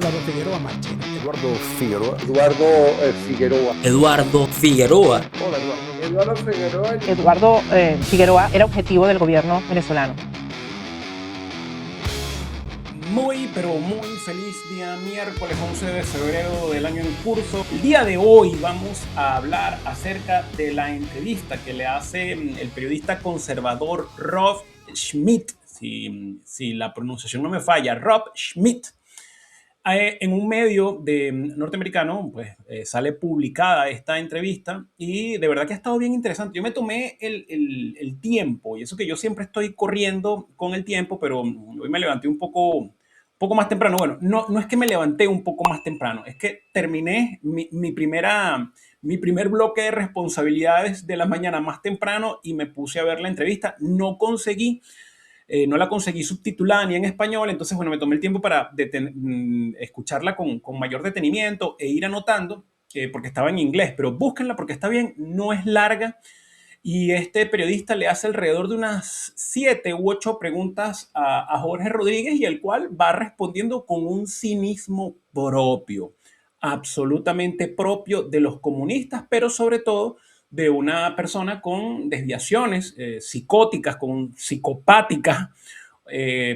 Eduardo Figueroa Marchena. Eduardo Figueroa. Figueroa. Eduardo Figueroa. Hola, Eduardo Figueroa. Eduardo Figueroa era objetivo del gobierno venezolano. Muy, pero muy feliz día miércoles 11 de febrero del año en curso. El día de hoy vamos a hablar acerca de la entrevista que le hace el periodista conservador Rob Schmitt, si la pronunciación no me falla, Rob Schmitt. En un medio norteamericano, pues sale publicada esta entrevista y de verdad que ha estado bien interesante. Yo me tomé el tiempo, y eso que yo siempre estoy corriendo con el tiempo, pero hoy me levanté un poco más temprano. Bueno, no es que me levanté un poco más temprano, es que terminé mi primer bloque de responsabilidades de la mañana más temprano y me puse a ver la entrevista. No la conseguí subtitulada ni en español, entonces, bueno, me tomé el tiempo para escucharla con mayor detenimiento e ir anotando, porque estaba en inglés, pero búsquenla porque está bien, no es larga, y este periodista le hace alrededor de unas 7 u 8 preguntas a Jorge Rodríguez, y el cual va respondiendo con un cinismo propio, absolutamente propio de los comunistas, pero sobre todo de una persona con desviaciones psicóticas, con psicopáticas,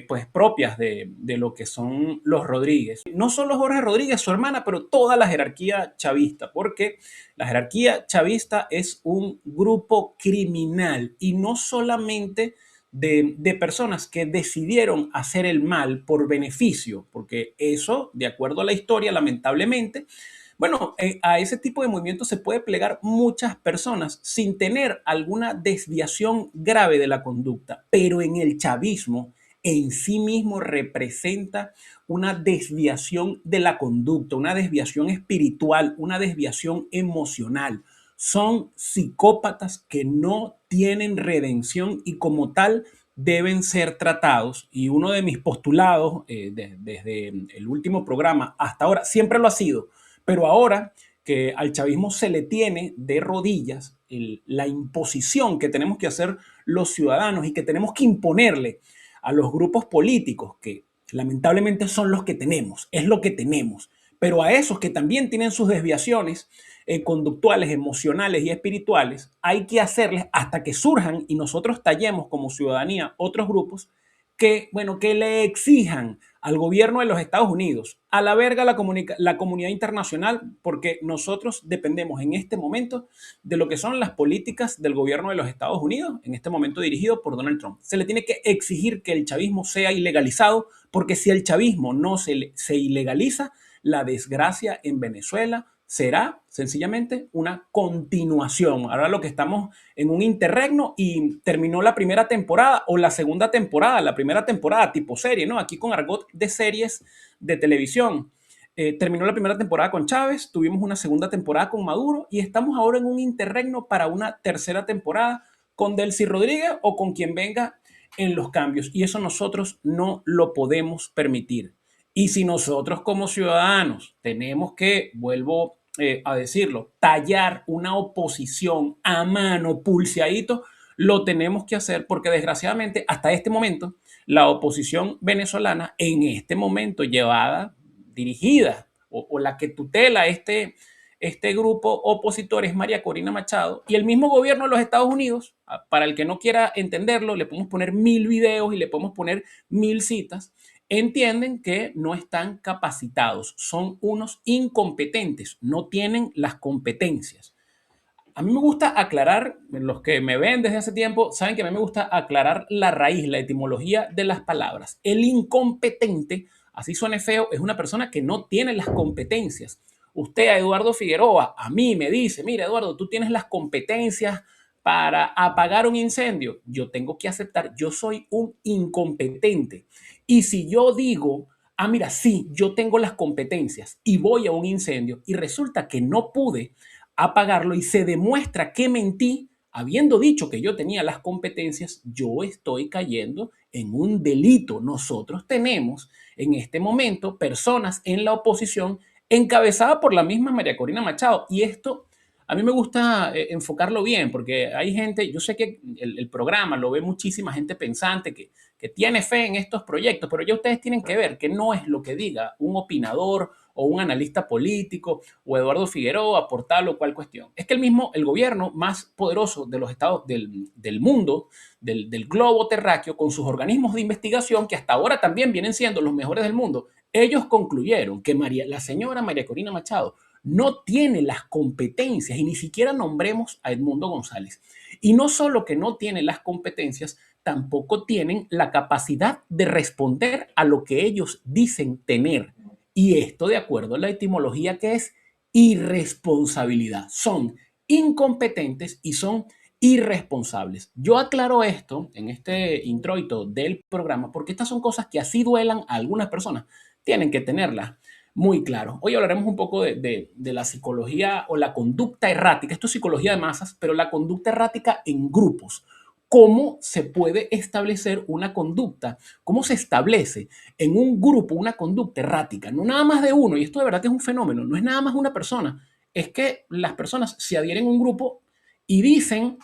pues propias de lo que son los Rodríguez. No solo Jorge Rodríguez, su hermana, pero toda la jerarquía chavista, porque la jerarquía chavista es un grupo criminal y no solamente de personas que decidieron hacer el mal por beneficio, porque eso, de acuerdo a la historia, lamentablemente, bueno, a ese tipo de movimientos se puede plegar muchas personas sin tener alguna desviación grave de la conducta, pero en el chavismo en sí mismo representa una desviación de la conducta, una desviación espiritual, una desviación emocional. Son psicópatas que no tienen redención y como tal deben ser tratados. Y uno de mis postulados desde el último programa hasta ahora, siempre lo ha sido, pero ahora que al chavismo se le tiene de rodillas la imposición que tenemos que hacer los ciudadanos y que tenemos que imponerle a los grupos políticos, que lamentablemente son los que tenemos, es lo que tenemos, pero a esos que también tienen sus desviaciones conductuales, emocionales y espirituales, hay que hacerles hasta que surjan y nosotros tallemos como ciudadanía otros grupos que, bueno, que le exijan al gobierno de los Estados Unidos, a la verga la comunidad internacional, porque nosotros dependemos en este momento de lo que son las políticas del gobierno de los Estados Unidos, en este momento dirigido por Donald Trump. Se le tiene que exigir que el chavismo sea ilegalizado, porque si el chavismo no se ilegaliza, la desgracia en Venezuela será sencillamente una continuación. Ahora lo que estamos en un interregno y terminó la primera temporada o la segunda temporada, la primera temporada tipo serie, ¿no? Aquí con argot de series de televisión. Terminó la primera temporada con Chávez, tuvimos una segunda temporada con Maduro y estamos ahora en un interregno para una tercera temporada con Delcy Rodríguez o con quien venga en los cambios. Y eso nosotros no lo podemos permitir. Y si nosotros como ciudadanos tenemos que, vuelvo a decirlo, tallar una oposición a mano, pulseadito, lo tenemos que hacer porque desgraciadamente hasta este momento la oposición venezolana en este momento llevada, dirigida o la que tutela este grupo opositor es María Corina Machado y el mismo gobierno de los Estados Unidos, para el que no quiera entenderlo, le podemos poner 1000 videos y le podemos poner 1000 citas, entienden que no están capacitados, son unos incompetentes, no tienen las competencias. A mí me gusta aclarar, los que me ven desde hace tiempo saben que a mí me gusta aclarar la raíz, la etimología de las palabras. El incompetente, así suene feo, es una persona que no tiene las competencias. Usted a Eduardo Figueroa, a mí me dice, mira Eduardo, tú tienes las competencias para apagar un incendio. Yo tengo que aceptar, yo soy un incompetente. Y si yo digo, mira, sí, yo tengo las competencias y voy a un incendio y resulta que no pude apagarlo y se demuestra que mentí, habiendo dicho que yo tenía las competencias, yo estoy cayendo en un delito. Nosotros tenemos en este momento personas en la oposición encabezada por la misma María Corina Machado y esto a mí me gusta enfocarlo bien, porque hay gente, yo sé que el programa lo ve muchísima gente pensante que tiene fe en estos proyectos, pero ya ustedes tienen que ver que no es lo que diga un opinador o un analista político o Eduardo Figueroa por tal o cual cuestión. Es que el gobierno más poderoso de los estados del mundo, del globo terráqueo, con sus organismos de investigación, que hasta ahora también vienen siendo los mejores del mundo, ellos concluyeron que la señora María Corina Machado no tiene las competencias y ni siquiera nombremos a Edmundo González. Y no solo que no tiene las competencias, tampoco tienen la capacidad de responder a lo que ellos dicen tener. Y esto de acuerdo a la etimología que es irresponsabilidad. Son incompetentes y son irresponsables. Yo aclaro esto en este introito del programa porque estas son cosas que así duelan a algunas personas. Tienen que tenerlas muy claro. Hoy hablaremos un poco de la psicología o la conducta errática. Esto es psicología de masas, pero la conducta errática en grupos. ¿Cómo se puede establecer una conducta? ¿Cómo se establece en un grupo una conducta errática? No nada más de uno, y esto de verdad que es un fenómeno, no es nada más una persona, es que las personas se adhieren a un grupo y dicen,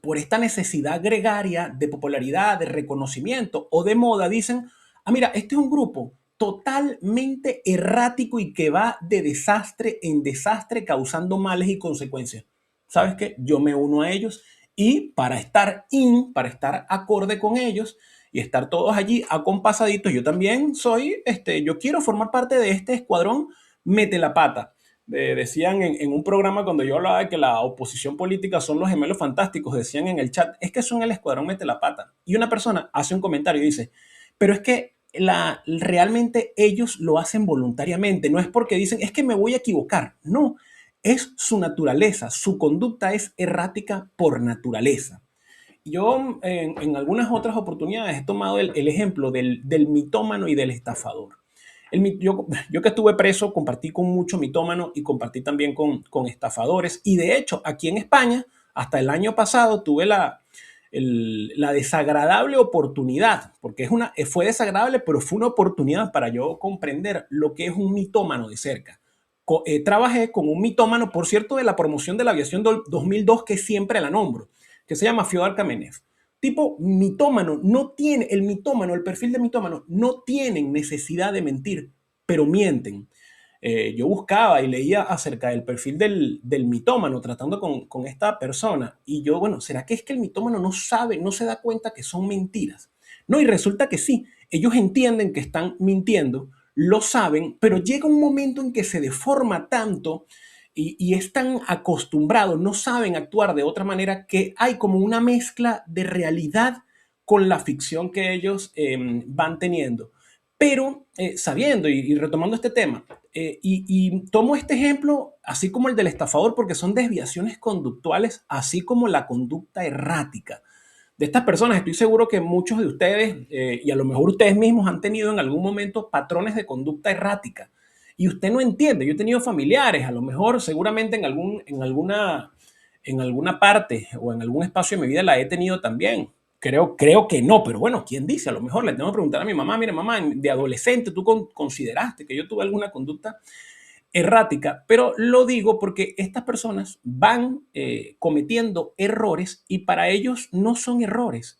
por esta necesidad gregaria de popularidad, de reconocimiento o de moda, dicen, ah, mira, este es un grupo totalmente errático y que va de desastre en desastre causando males y consecuencias. ¿Sabes qué? Yo me uno a ellos y para estar acorde con ellos y estar todos allí acompasaditos, yo también yo quiero formar parte de este escuadrón, mete la pata. Decían en un programa cuando yo hablaba de que la oposición política son los gemelos fantásticos, decían en el chat, es que son el escuadrón mete la pata. Y una persona hace un comentario y dice, pero es que realmente ellos lo hacen voluntariamente, no es porque dicen, es que me voy a equivocar, no, es su naturaleza, su conducta es errática por naturaleza. Yo en algunas otras oportunidades he tomado el ejemplo del mitómano y del estafador. Yo que estuve preso, compartí con mucho mitómano y compartí también con estafadores. Y de hecho, aquí en España, hasta el año pasado, tuve la desagradable oportunidad, porque fue desagradable, pero fue una oportunidad para yo comprender lo que es un mitómano de cerca. Trabajé con un mitómano, por cierto, de la promoción de la aviación 2002, que siempre la nombro, que se llama Fyodor Kamenev. Tipo mitómano, el perfil de mitómano, no tienen necesidad de mentir, pero mienten. Yo buscaba y leía acerca del perfil del mitómano tratando con esta persona y yo, bueno, ¿será que es que el mitómano no sabe, no se da cuenta que son mentiras? No, y resulta que sí, ellos entienden que están mintiendo, lo saben, pero llega un momento en que se deforma tanto y es tan acostumbrado, no saben actuar de otra manera que hay como una mezcla de realidad con la ficción que ellos van teniendo. Pero sabiendo y retomando este tema, y tomo este ejemplo, así como el del estafador, porque son desviaciones conductuales, así como la conducta errática de estas personas. Estoy seguro que muchos de ustedes, y a lo mejor ustedes mismos han tenido en algún momento patrones de conducta errática y usted no entiende. Yo he tenido familiares, a lo mejor seguramente en alguna parte o en algún espacio de mi vida la he tenido también. Creo que no, pero bueno, ¿quién dice? A lo mejor le tengo que preguntar a mi mamá, mire mamá, de adolescente tú consideraste que yo tuve alguna conducta errática, pero lo digo porque estas personas van cometiendo errores y para ellos no son errores,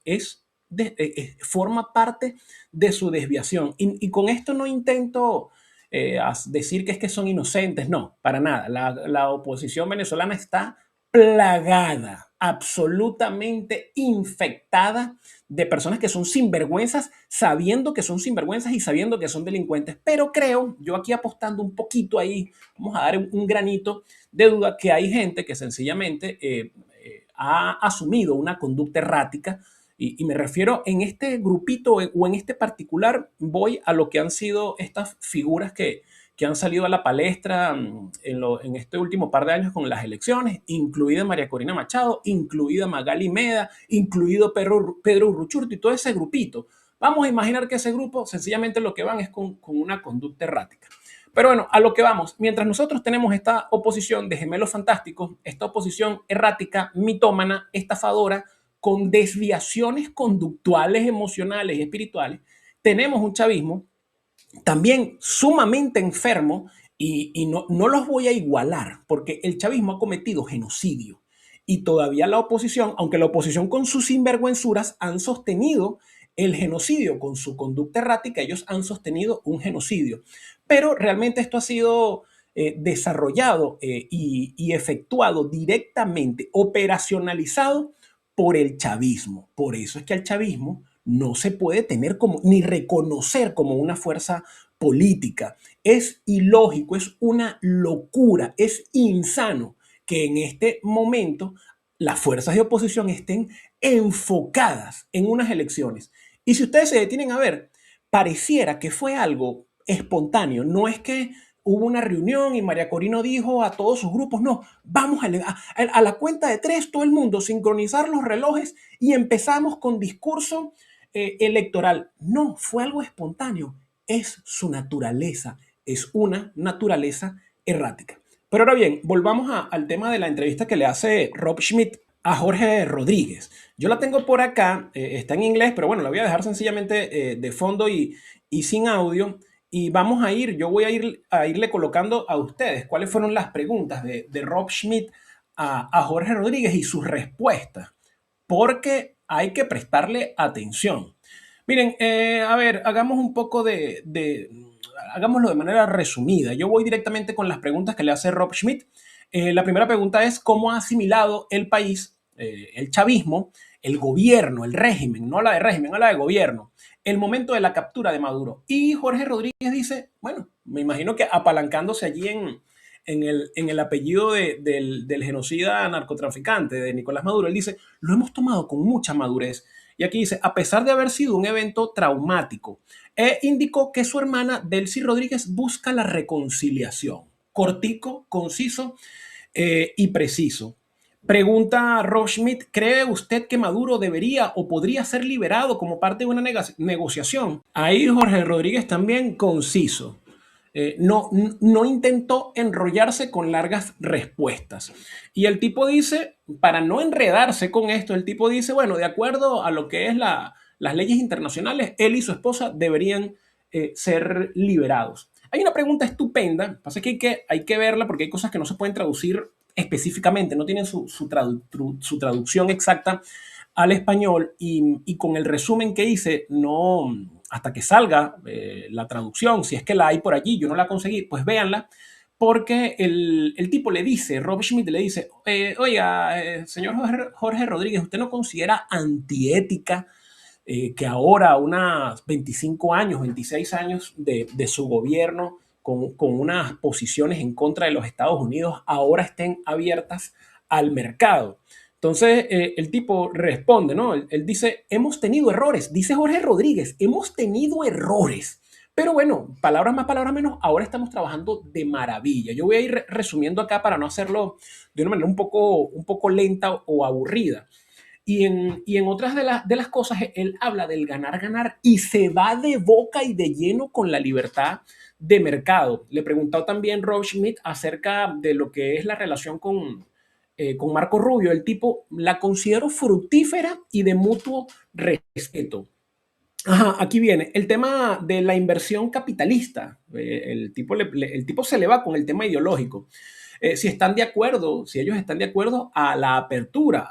forma parte de su desviación. Y con esto no intento decir que es que son inocentes, no, para nada. La oposición venezolana está plagada, absolutamente infectada de personas que son sinvergüenzas, sabiendo que son sinvergüenzas y sabiendo que son delincuentes. Pero creo, yo aquí apostando un poquito ahí, vamos a dar un granito de duda, que hay gente que sencillamente ha asumido una conducta errática. Y me refiero en este grupito o en este particular, voy a lo que han sido estas figuras que han salido a la palestra en este último par de años con las elecciones, incluida María Corina Machado, incluida Magali Meda, incluido Pedro Urruchurtu y todo ese grupito. Vamos a imaginar que ese grupo sencillamente lo que van es con una conducta errática. Pero bueno, a lo que vamos. Mientras nosotros tenemos esta oposición de gemelos fantásticos, esta oposición errática, mitómana, estafadora, con desviaciones conductuales, emocionales y espirituales, tenemos un chavismo también sumamente enfermo Y no los voy a igualar, porque el chavismo ha cometido genocidio. Y todavía la oposición, aunque la oposición con sus sinvergüenzuras han sostenido el genocidio, con su conducta errática, ellos han sostenido un genocidio. Pero realmente esto ha sido desarrollado y efectuado directamente, operacionalizado por el chavismo. Por eso es que al chavismo no se puede tener como, ni reconocer como una fuerza política. Es ilógico, es una locura, es insano que en este momento las fuerzas de oposición estén enfocadas en unas elecciones. Y si ustedes se detienen a ver, pareciera que fue algo espontáneo. No es que hubo una reunión y María Corina dijo a todos sus grupos, no, vamos a la cuenta de 3, todo el mundo, sincronizar los relojes y empezamos con discurso electoral. No, fue algo espontáneo. Es su naturaleza, es una naturaleza errática. Pero ahora bien, volvamos al tema de la entrevista que le hace Rob Schmitt a Jorge Rodríguez. Yo la tengo por acá, está en inglés, pero bueno, la voy a dejar sencillamente de fondo y sin audio. Y vamos a ir, yo voy a irle colocando a ustedes cuáles fueron las preguntas de Rob Schmitt a Jorge Rodríguez y sus respuestas, porque hay que prestarle atención. Miren, a ver, hagamos un poco hagámoslo de manera resumida. Yo voy directamente con las preguntas que le hace Rob Schmitt. La primera pregunta es cómo ha asimilado el país, el chavismo, el gobierno, el régimen, no la de régimen, la de gobierno, el momento de la captura de Maduro. Y Jorge Rodríguez dice, bueno, me imagino que apalancándose allí en el apellido del genocida narcotraficante de Nicolás Maduro, él dice, lo hemos tomado con mucha madurez. Y aquí dice, a pesar de haber sido un evento traumático, indicó que su hermana Delcy Rodríguez busca la reconciliación. Cortico, conciso y preciso. Pregunta Rob Schmitt, ¿cree usted que Maduro debería o podría ser liberado como parte de una negociación? Ahí Jorge Rodríguez también conciso. No intentó enrollarse con largas respuestas. Y el tipo dice, para no enredarse con esto, el tipo dice, bueno, de acuerdo a lo que es las leyes internacionales, él y su esposa deberían ser liberados. Hay una pregunta estupenda, pasa que hay que verla porque hay cosas que no se pueden traducir específicamente, no tienen su traducción exacta al español y con el resumen que hice, no, hasta que salga la traducción, si es que la hay por allí, yo no la conseguí, pues véanla, porque el tipo le dice, Rob Schmitt le dice, oiga, señor Jorge Rodríguez, ¿usted no considera antiética que ahora, unos 25 años, 26 años de su gobierno, con unas posiciones en contra de los Estados Unidos, ahora estén abiertas al mercado? Entonces, el tipo responde, ¿no? Él dice, hemos tenido errores, dice Jorge Rodríguez, hemos tenido errores. Pero bueno, palabras más, palabras menos, ahora estamos trabajando de maravilla. Yo voy a ir resumiendo acá para no hacerlo de una manera un poco lenta o aburrida. Y en otras de las cosas, él habla del ganar y se va de boca y de lleno con la libertad de mercado. Le preguntó también Rob Schmitt acerca de lo que es la relación con Marco Rubio. El tipo la considero fructífera y de mutuo respeto. Ajá, aquí viene el tema de la inversión capitalista. El tipo se le va con el tema ideológico. Si están de acuerdo, si ellos están de acuerdo a la apertura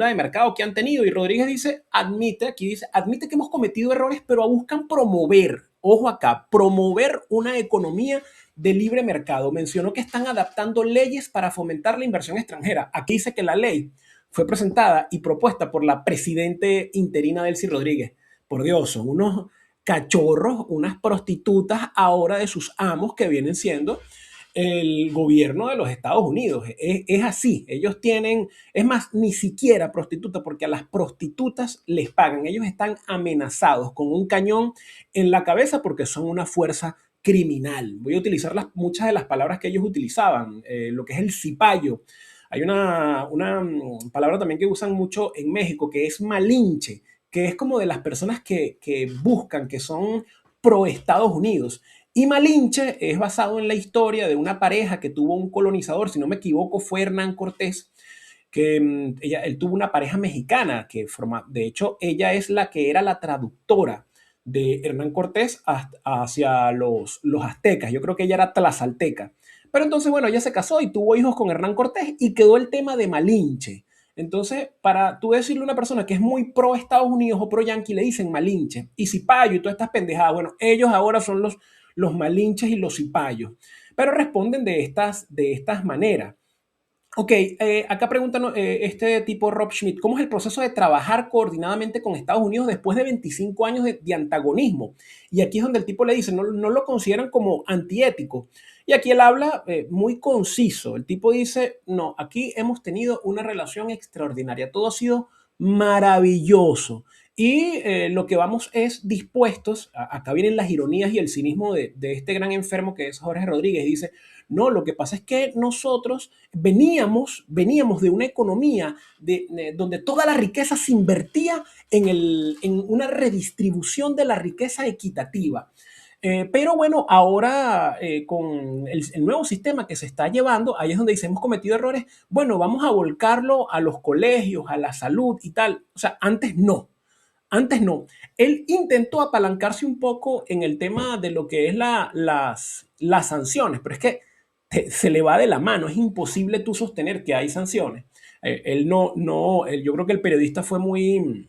de mercado que han tenido. Y Rodríguez dice, admite que hemos cometido errores, pero buscan promover, ojo acá, promover una economía de libre mercado. Mencionó que están adaptando leyes para fomentar la inversión extranjera. Aquí dice que la ley fue presentada y propuesta por la presidente interina Delcy Rodríguez. Por Dios, son unos cachorros, unas prostitutas ahora de sus amos que vienen siendo el gobierno de los Estados Unidos. Es así, ellos tienen, es más, ni siquiera prostitutas, porque a las prostitutas les pagan, ellos están amenazados con un cañón en la cabeza porque son una fuerza criminal. Voy a utilizar muchas de las palabras que ellos utilizaban, lo que es el cipayo. Hay una palabra también que usan mucho en México, que es malinche, que es como de las personas que buscan, que son pro Estados Unidos. Y Malinche es basado en la historia de una pareja que tuvo un colonizador, si no me equivoco, fue Hernán Cortés, que él tuvo una pareja mexicana, de hecho, ella es la que era la traductora de Hernán Cortés hacia los aztecas. Yo creo que ella era tlazalteca. Pero entonces, bueno, ella se casó y tuvo hijos con Hernán Cortés y quedó el tema de Malinche. Entonces, para tú decirle a una persona que es muy pro Estados Unidos o pro Yankee, le dicen Malinche y Cipayo y todas estas pendejadas. Bueno, ellos ahora son los Malinches y los Cipayos. Pero responden de estas maneras. Ok, acá preguntan este tipo Rob Schmidt, ¿cómo es el proceso de trabajar coordinadamente con Estados Unidos después de 25 años de antagonismo? Y aquí es donde el tipo le dice, no lo consideran como antiético. Y aquí él habla muy conciso. El tipo dice, no, aquí hemos tenido una relación extraordinaria. Todo ha sido maravilloso. Y lo que vamos es dispuestos, acá vienen las ironías y el cinismo de este gran enfermo que es Jorge Rodríguez. Dice, no, lo que pasa es que nosotros veníamos de una economía donde toda la riqueza se invertía en una redistribución de la riqueza equitativa. Pero bueno, ahora con el nuevo sistema que se está llevando, ahí es donde dice, hemos cometido errores, bueno, vamos a volcarlo a los colegios, a la salud y tal. O sea, antes no. Antes no. Él intentó apalancarse un poco en el tema de lo que es las sanciones, pero es que se le va de la mano. Es imposible tú sostener que hay sanciones. Yo creo que el periodista fue muy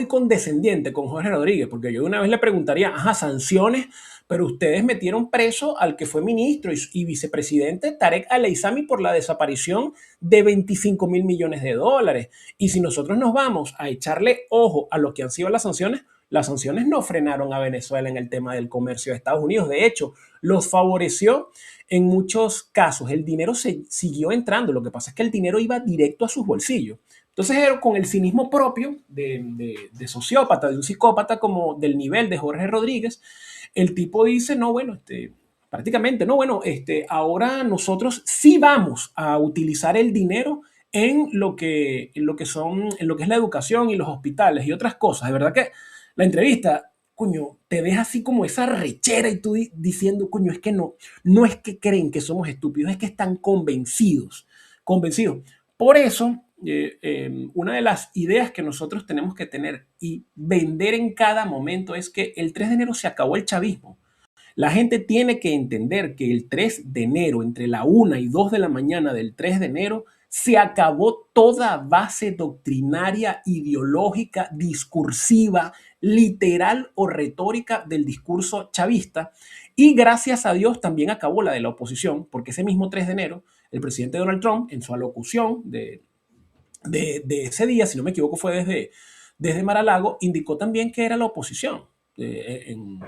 condescendiente con Jorge Rodríguez, porque yo de una vez le preguntaría, ajá, sanciones, pero ustedes metieron preso al que fue ministro y vicepresidente Tarek Al-Aissami por la desaparición de 25 mil millones de dólares. Y si nosotros nos vamos a echarle ojo a lo que han sido las sanciones no frenaron a Venezuela en el tema del comercio de Estados Unidos. De hecho, los favoreció en muchos casos. El dinero siguió entrando. Lo que pasa es que el dinero iba directo a sus bolsillos. Entonces, con el cinismo propio de sociópata, de un psicópata como del nivel de Jorge Rodríguez, el tipo dice, no, bueno, prácticamente, no, bueno, ahora nosotros sí vamos a utilizar el dinero en lo que es la educación y los hospitales y otras cosas. De verdad que la entrevista, coño, te deja así como esa rechera y tú diciendo, coño, es que no es que creen que somos estúpidos, es que están convencidos. Por eso, una de las ideas que nosotros tenemos que tener y vender en cada momento es que el 3 de enero se acabó el chavismo. La gente tiene que entender que el 3 de enero, entre la 1 y 2 de la mañana del 3 de enero, se acabó toda base doctrinaria, ideológica, discursiva, literal o retórica del discurso chavista. Y gracias a Dios también acabó la de la oposición, porque ese mismo 3 de enero, el presidente Donald Trump, en su alocución de ese día, si no me equivoco, fue desde Mar-a-Lago, indicó también que era la oposición. En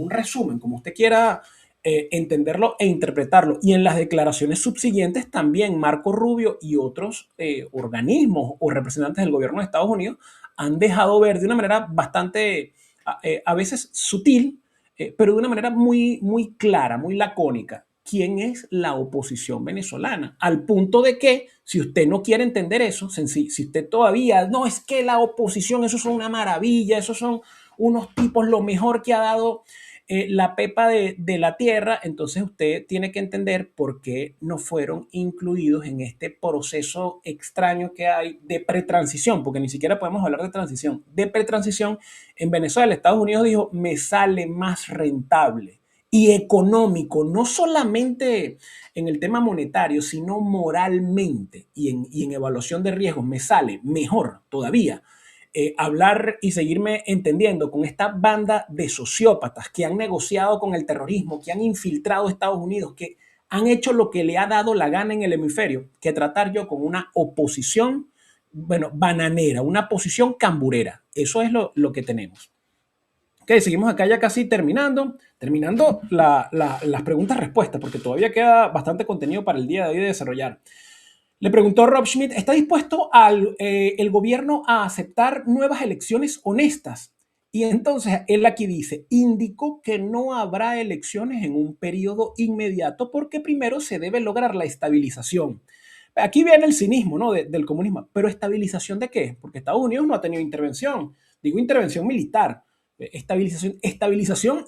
un resumen, como usted quiera entenderlo e interpretarlo. Y en las declaraciones subsiguientes también Marco Rubio y otros organismos o representantes del gobierno de Estados Unidos han dejado ver de una manera bastante, a veces sutil, pero de una manera muy, muy clara, muy lacónica, quién es la oposición venezolana, al punto de que si usted no quiere entender eso, si usted todavía, no, es que la oposición, eso son una maravilla, esos son unos tipos lo mejor que ha dado la pepa de la tierra, entonces usted tiene que entender por qué no fueron incluidos en este proceso extraño que hay de pretransición, porque ni siquiera podemos hablar de transición, de pretransición en Venezuela. Estados Unidos dijo, me sale más rentable y económico, no solamente en el tema monetario, sino moralmente y en evaluación de riesgos, me sale mejor todavía hablar y seguirme entendiendo con esta banda de sociópatas que han negociado con el terrorismo, que han infiltrado a Estados Unidos, que han hecho lo que le ha dado la gana en el hemisferio, que tratar yo con una oposición, bueno, bananera, una posición camburera. Eso es lo que tenemos. Ok, seguimos acá ya casi terminando las preguntas-respuestas, porque todavía queda bastante contenido para el día de hoy de desarrollar. Le preguntó Rob Schmidt, ¿está dispuesto el gobierno a aceptar nuevas elecciones honestas? Y entonces él aquí dice, indicó que no habrá elecciones en un periodo inmediato porque primero se debe lograr la estabilización. Aquí viene el cinismo, ¿no? del comunismo. ¿Pero estabilización de qué? Porque Estados Unidos no ha tenido intervención. Digo intervención militar. Estabilización,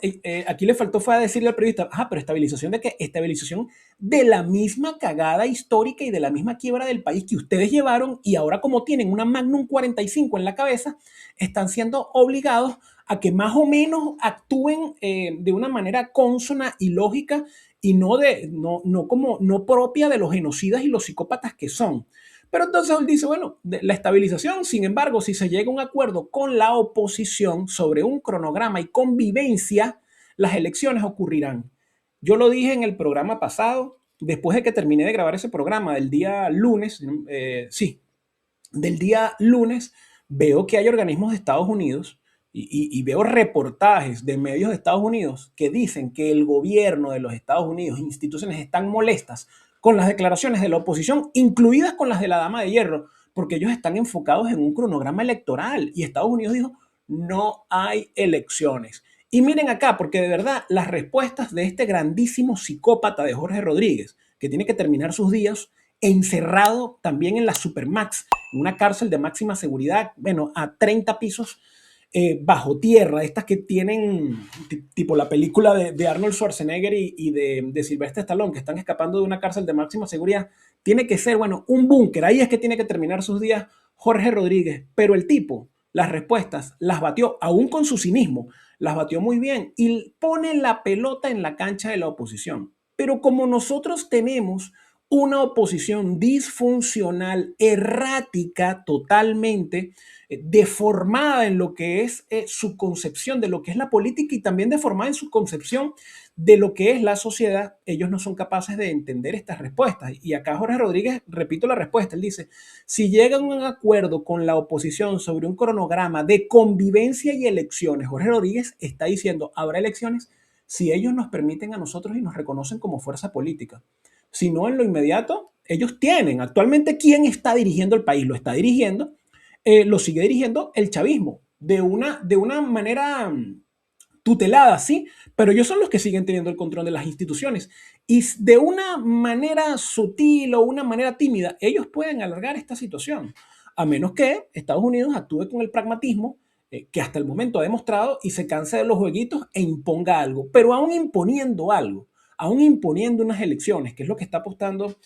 aquí le faltó fue a decirle al periodista, pero estabilización de qué? Estabilización de la misma cagada histórica y de la misma quiebra del país que ustedes llevaron y ahora como tienen una Magnum 45 en la cabeza, están siendo obligados a que más o menos actúen de una manera consona y lógica y no propia de los genocidas y los psicópatas que son. Pero entonces él dice, bueno, la estabilización, sin embargo, si se llega a un acuerdo con la oposición sobre un cronograma y convivencia, las elecciones ocurrirán. Yo lo dije en el programa pasado, después de que terminé de grabar ese programa del día lunes, del día lunes, veo que hay organismos de Estados Unidos y veo reportajes de medios de Estados Unidos que dicen que el gobierno de los Estados Unidos, instituciones están molestas con las declaraciones de la oposición, incluidas con las de la Dama de Hierro, porque ellos están enfocados en un cronograma electoral y Estados Unidos dijo, no hay elecciones. Y miren acá, porque de verdad las respuestas de este grandísimo psicópata de Jorge Rodríguez, que tiene que terminar sus días encerrado también en la Supermax, en una cárcel de máxima seguridad, bueno, a 30 pisos bajo tierra, estas que tienen tipo la película de Arnold Schwarzenegger y de Sylvester Stallone, que están escapando de una cárcel de máxima seguridad. Tiene que ser, bueno, un búnker. Ahí es que tiene que terminar sus días Jorge Rodríguez. Pero el tipo, las respuestas las batió, aún con su cinismo, las batió muy bien y pone la pelota en la cancha de la oposición. Pero como nosotros tenemos una oposición disfuncional, errática totalmente, deformada en lo que es su concepción de lo que es la política y también deformada en su concepción de lo que es la sociedad, ellos no son capaces de entender estas respuestas. Y acá Jorge Rodríguez, repito la respuesta, él dice, si llegan a un acuerdo con la oposición sobre un cronograma de convivencia y elecciones, Jorge Rodríguez está diciendo, habrá elecciones si ellos nos permiten a nosotros y nos reconocen como fuerza política. Si no, en lo inmediato, ellos tienen. Actualmente, ¿quién está dirigiendo el país? Lo está dirigiendo, lo sigue dirigiendo el chavismo, de una manera tutelada, sí, pero ellos son los que siguen teniendo el control de las instituciones. Y de una manera sutil o una manera tímida, ellos pueden alargar esta situación, a menos que Estados Unidos actúe con el pragmatismo que hasta el momento ha demostrado y se canse de los jueguitos e imponga algo. Pero aún imponiendo algo, aún imponiendo unas elecciones, que es lo que está apostando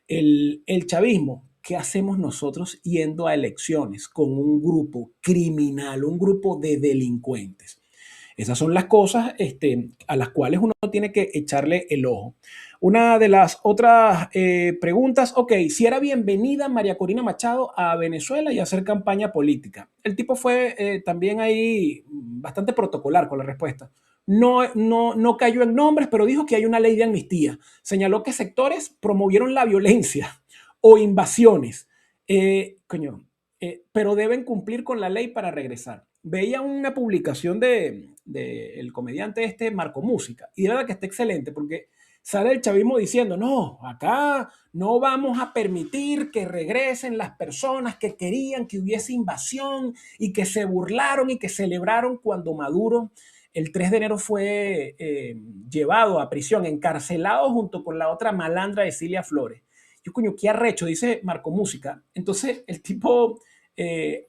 el chavismo, ¿qué hacemos nosotros yendo a elecciones con un grupo criminal, un grupo de delincuentes? Esas son las cosas a las cuales uno tiene que echarle el ojo. Una de las otras preguntas, ok, si era bienvenida María Corina Machado a Venezuela y a hacer campaña política. El tipo fue también ahí bastante protocolar con la respuesta. No cayó en nombres, pero dijo que hay una ley de amnistía. Señaló que sectores promovieron la violencia o invasiones. Pero deben cumplir con la ley para regresar. Veía una publicación de el comediante Marco Música, y de verdad que está excelente, porque sale el chavismo diciendo, no, acá no vamos a permitir que regresen las personas que querían que hubiese invasión y que se burlaron y que celebraron cuando Maduro el 3 de enero fue llevado a prisión, encarcelado junto con la otra malandra de Cilia Flores. Yo, coño, qué arrecho, dice Marco Música. Entonces, el tipo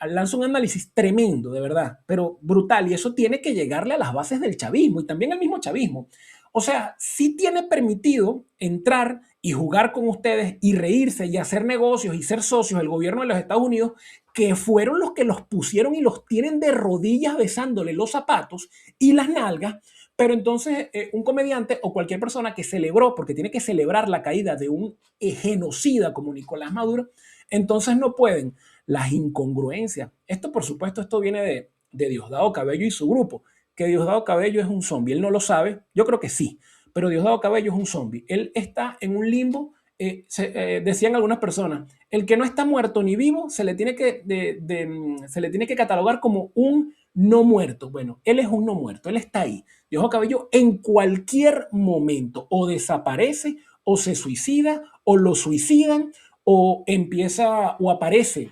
lanza un análisis tremendo, de verdad, pero brutal, y eso tiene que llegarle a las bases del chavismo y también al mismo chavismo. O sea, sí tiene permitido entrar y jugar con ustedes y reírse y hacer negocios y ser socios del gobierno de los Estados Unidos, que fueron los que los pusieron y los tienen de rodillas besándole los zapatos y las nalgas. Pero entonces un comediante o cualquier persona que celebró, porque tiene que celebrar la caída de un genocida como Nicolás Maduro, entonces no pueden. Las incongruencias. Esto, por supuesto, esto viene de Diosdado Cabello y su grupo, que Diosdado Cabello es un zombie. Él no lo sabe, yo creo que sí, pero Diosdado Cabello es un zombie. Él está en un limbo, decían algunas personas, el que no está muerto ni vivo se le tiene que catalogar como un no muerto. Bueno, él es un no muerto, él está ahí. Diosdado Cabello en cualquier momento o desaparece o se suicida o lo suicidan o empieza o aparece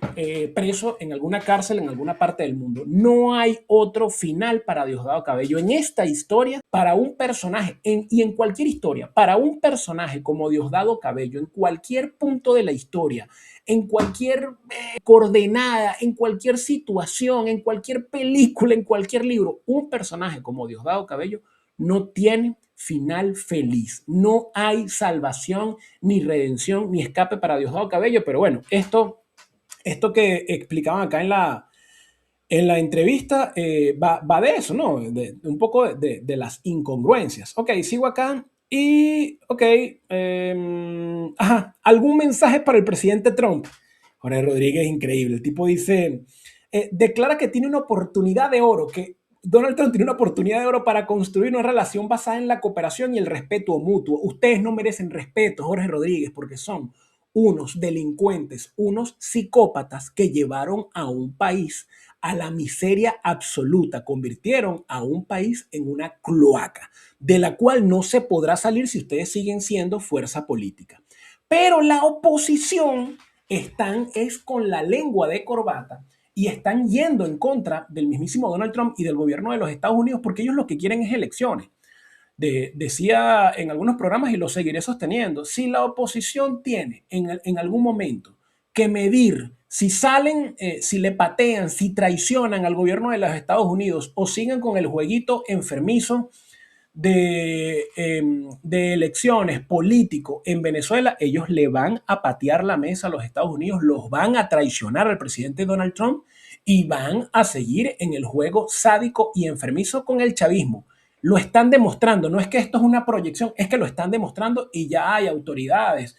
preso en alguna cárcel en alguna parte del mundo. No hay otro final para Diosdado Cabello. En esta historia, para un personaje, y en cualquier historia, para un personaje como Diosdado Cabello, en cualquier punto de la historia, en cualquier coordenada, en cualquier situación, en cualquier película, en cualquier libro, un personaje como Diosdado Cabello no tiene final feliz. No hay salvación, ni redención, ni escape para Diosdado Cabello. Pero bueno, esto que explicaban acá En la entrevista va de eso, ¿no? De un poco de las incongruencias. Ok, sigo acá y, ok, ¿algún mensaje para el presidente Trump? Jorge Rodríguez, increíble. El tipo dice, declara que tiene una oportunidad de oro, que Donald Trump tiene una oportunidad de oro para construir una relación basada en la cooperación y el respeto mutuo. Ustedes no merecen respeto, Jorge Rodríguez, porque son unos delincuentes, unos psicópatas que llevaron a un país a la miseria absoluta, convirtieron a un país en una cloaca, de la cual no se podrá salir si ustedes siguen siendo fuerza política. Pero la oposición es con la lengua de corbata y están yendo en contra del mismísimo Donald Trump y del gobierno de los Estados Unidos porque ellos lo que quieren es elecciones. Decía en algunos programas y lo seguiré sosteniendo, si la oposición tiene en algún momento que medir si salen, si le patean, si traicionan al gobierno de los Estados Unidos o siguen con el jueguito enfermizo de elecciones político en Venezuela, ellos le van a patear la mesa a los Estados Unidos, los van a traicionar al presidente Donald Trump y van a seguir en el juego sádico y enfermizo con el chavismo. Lo están demostrando, no es que esto es una proyección, es que lo están demostrando y ya hay autoridades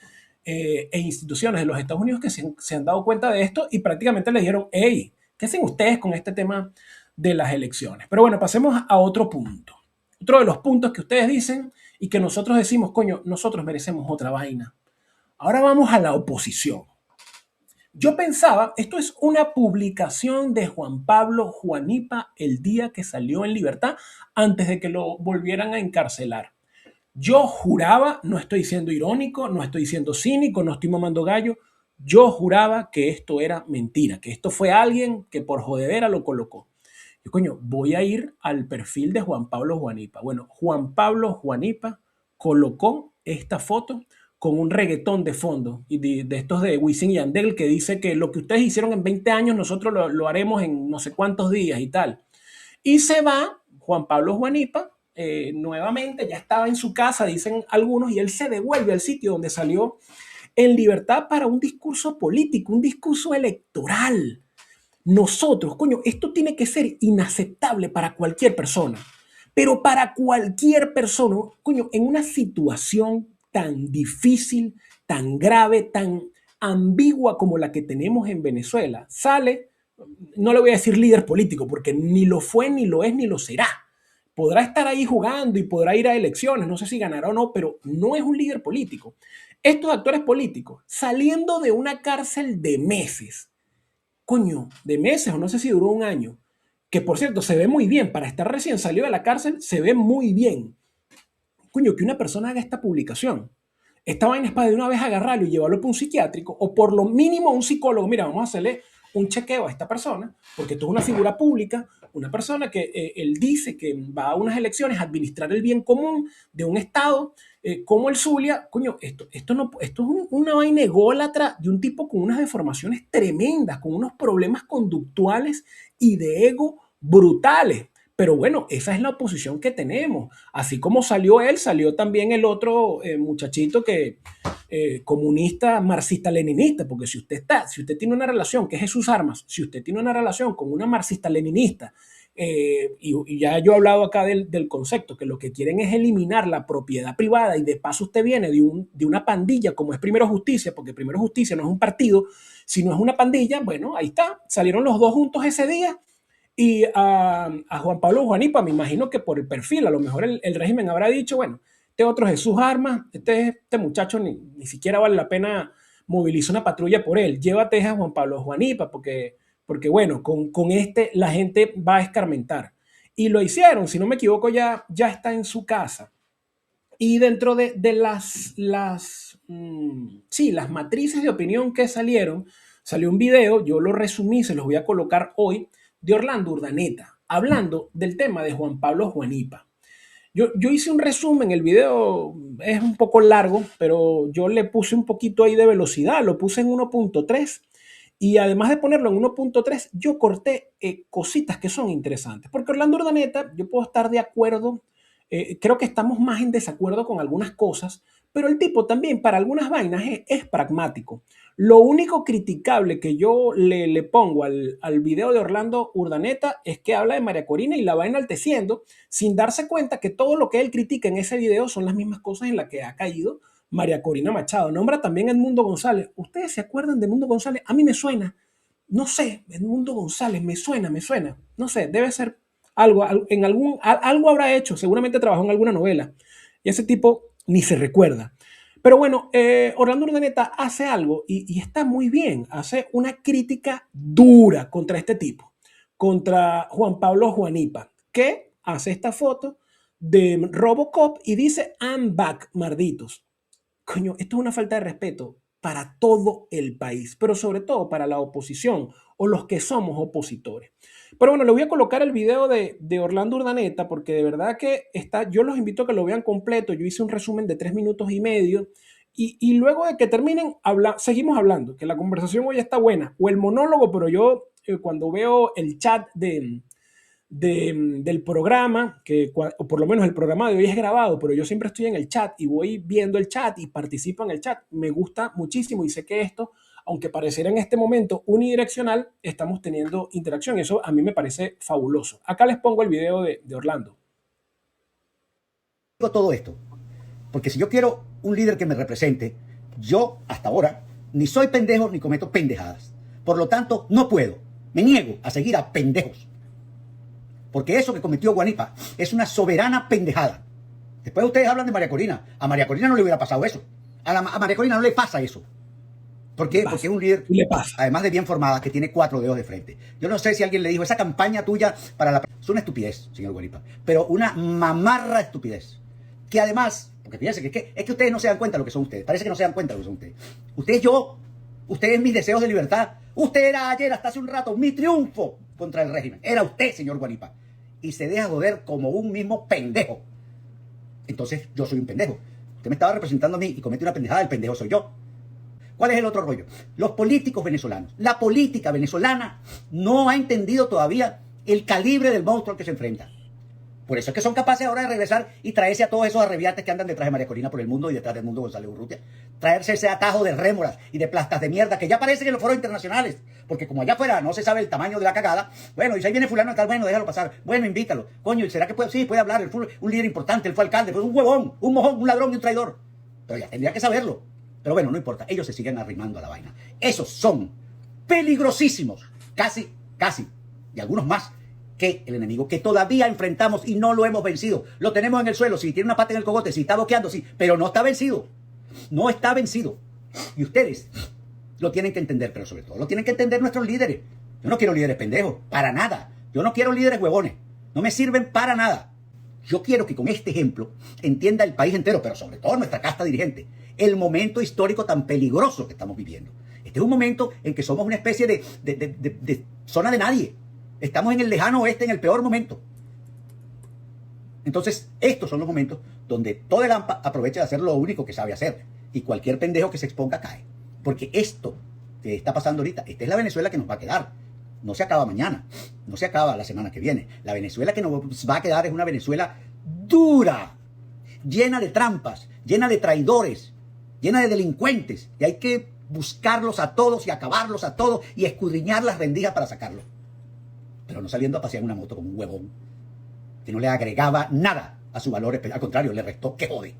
e instituciones de los Estados Unidos que se han dado cuenta de esto y prácticamente le dijeron, hey, ¿qué hacen ustedes con este tema de las elecciones? Pero bueno, pasemos a otro punto. Otro de los puntos que ustedes dicen y que nosotros decimos, coño, nosotros merecemos otra vaina. Ahora vamos a la oposición. Yo pensaba, esto es una publicación de Juan Pablo Juanipa el día que salió en libertad antes de que lo volvieran a encarcelar. Yo juraba, no estoy siendo irónico, no estoy siendo cínico, no estoy mamando gallo, yo juraba que esto era mentira, que esto fue alguien que por jodedera lo colocó. Yo, coño, voy a ir al perfil de Juan Pablo Juanipa. Bueno, Juan Pablo Juanipa colocó esta foto con un reggaetón de fondo y de estos de Wisin y Yandel que dice que lo que ustedes hicieron en 20 años nosotros lo haremos en no sé cuántos días y tal. Y se va Juan Pablo Juanipa nuevamente, ya estaba en su casa, dicen algunos, y él se devuelve al sitio donde salió en libertad para un discurso político, un discurso electoral. Nosotros, coño, esto tiene que ser inaceptable para cualquier persona, pero para cualquier persona, coño, en una situación tan difícil, tan grave, tan ambigua como la que tenemos en Venezuela, sale, no le voy a decir líder político, porque ni lo fue, ni lo es, ni lo será. Podrá estar ahí jugando y podrá ir a elecciones, no sé si ganará o no, pero no es un líder político. Estos actores políticos, saliendo de una cárcel de meses, coño, de meses o no sé si duró un año, que por cierto se ve muy bien, para estar recién salido de la cárcel se ve muy bien. Coño, que una persona haga esta publicación. Esta vaina es para de una vez agarrarlo y llevarlo para un psiquiátrico o por lo mínimo a un psicólogo. Mira, vamos a hacerle un chequeo a esta persona porque esto es una figura pública, una persona que él dice que va a unas elecciones a administrar el bien común de un estado como el Zulia. Coño, esto es una vaina ególatra de un tipo con unas deformaciones tremendas, con unos problemas conductuales y de ego brutales. Pero bueno, esa es la oposición que tenemos. Así como salió él, salió también el otro muchachito que comunista, marxista-leninista, porque si usted tiene una relación, que es Jesús Armas, si usted tiene una relación con una marxista-leninista, y ya yo he hablado acá del concepto, que lo que quieren es eliminar la propiedad privada y de paso usted viene de una pandilla como es Primero Justicia, porque Primero Justicia no es un partido, sino es una pandilla, bueno, ahí está, salieron los dos juntos ese día. Y a Juan Pablo Juanipa, me imagino que por el perfil, a lo mejor el régimen habrá dicho, bueno, este otro Jesús Armas, este muchacho ni siquiera vale la pena movilizar una patrulla por él, llévate a Juan Pablo Juanipa, porque bueno, con este la gente va a escarmentar. Y lo hicieron, si no me equivoco, ya está en su casa. Y dentro de las matrices de opinión que salieron, salió un video, yo lo resumí, se los voy a colocar hoy, de Orlando Urdaneta, hablando del tema de Juan Pablo Juanipa. Yo hice un resumen, el video es un poco largo, pero yo le puse un poquito ahí de velocidad, lo puse en 1.3 y además de ponerlo en 1.3, yo corté cositas que son interesantes, porque Orlando Urdaneta, yo puedo estar de acuerdo Creo que estamos más en desacuerdo con algunas cosas, pero el tipo también para algunas vainas es pragmático. Lo único criticable que yo le pongo al video de Orlando Urdaneta es que habla de María Corina y la va enalteciendo sin darse cuenta que todo lo que él critica en ese video son las mismas cosas en las que ha caído María Corina Machado. Nombra también a Edmundo González. ¿Ustedes se acuerdan de Edmundo González? A mí me suena. No sé, Edmundo González, me suena. No sé, debe ser algo, algo habrá hecho. Seguramente trabajó en alguna novela. Y ese tipo ni se recuerda. Pero bueno, Orlando Urdaneta hace algo y está muy bien. Hace una crítica dura contra este tipo, contra Juan Pablo Juanipa, que hace esta foto de Robocop y dice I'm back, marditos. Coño, esto es una falta de respeto para todo el país, pero sobre todo para la oposición o los que somos opositores. Pero bueno, le voy a colocar el video de Orlando Urdaneta porque de verdad que está, yo los invito a que lo vean completo. Yo hice un resumen de 3 minutos y medio y luego de que terminen, seguimos hablando, que la conversación hoy está buena, o el monólogo, pero yo cuando veo el chat del programa, o por lo menos el programa de hoy es grabado, pero yo siempre estoy en el chat y voy viendo el chat y participo en el chat. Me gusta muchísimo y sé que esto, aunque pareciera en este momento unidireccional, estamos teniendo interacción. Eso a mí me parece fabuloso. Acá les pongo el video de Orlando. Todo esto, porque si yo quiero un líder que me represente, yo hasta ahora ni soy pendejo ni cometo pendejadas. Por lo tanto, no puedo, me niego a seguir a pendejos. Porque eso que cometió Juanipa es una soberana pendejada. Después ustedes hablan de María Corina. A María Corina no le hubiera pasado eso. A María Corina no le pasa eso. ¿Por qué? Porque es un líder, además de bien formada, que tiene 4 dedos de frente. Yo no sé si alguien le dijo, esa campaña tuya para la... Es una estupidez, señor Juanipa. Pero una mamarra estupidez. Que además, porque fíjense que es que ustedes no se dan cuenta de lo que son ustedes. Parece que no se dan cuenta de lo que son ustedes. Usted es yo. Usted es mis deseos de libertad. Usted era ayer, hasta hace un rato, mi triunfo contra el régimen. Era usted, señor Juanipa. Y se deja joder como un mismo pendejo. Entonces yo soy un pendejo. Usted me estaba representando a mí y comete una pendejada, el pendejo soy yo. ¿Cuál es el otro rollo? Los políticos venezolanos. La política venezolana no ha entendido todavía el calibre del monstruo al que se enfrenta. Por eso es que son capaces ahora de regresar y traerse a todos esos arrebiates que andan detrás de María Corina por el mundo y detrás del mundo González Urrutia. Traerse ese atajo de rémoras y de plastas de mierda que ya aparecen en los foros internacionales. Porque como allá afuera no se sabe el tamaño de la cagada, bueno, y si ahí viene fulano y tal, bueno, déjalo pasar. Bueno, invítalo. Coño, ¿será que puede? Sí, puede hablar. Él fue un líder importante, él fue alcalde, fue un huevón, un mojón, un ladrón y un traidor. Pero ya tendría que saberlo. Pero bueno, no importa. Ellos se siguen arrimando a la vaina. Esos son peligrosísimos. Casi, y algunos más que el enemigo que todavía enfrentamos y no lo hemos vencido. Lo tenemos en el suelo, si tiene una pata en el cogote, si está boqueando, sí, pero no está vencido. No está vencido. Y ustedes lo tienen que entender, pero sobre todo lo tienen que entender nuestros líderes. Yo no quiero líderes pendejos, para nada. Yo no quiero líderes huevones. No me sirven para nada. Yo quiero que con este ejemplo entienda el país entero, pero sobre todo nuestra casta dirigente, el momento histórico tan peligroso que estamos viviendo. Este es un momento en que somos una especie de zona de nadie. Estamos en el lejano oeste en el peor momento. Entonces, estos son los momentos donde toda el AMPA aprovecha de hacer lo único que sabe hacer. Y cualquier pendejo que se exponga cae. Porque esto que está pasando ahorita, esta es la Venezuela que nos va a quedar. No se acaba mañana, no se acaba la semana que viene. La Venezuela que nos va a quedar es una Venezuela dura, llena de trampas, llena de traidores, llena de delincuentes. Y hay que buscarlos a todos y acabarlos a todos y escudriñar las rendijas para sacarlos. Pero no saliendo a pasear en una moto como un huevón, que no le agregaba nada a su valor, al contrario, le restó que jode.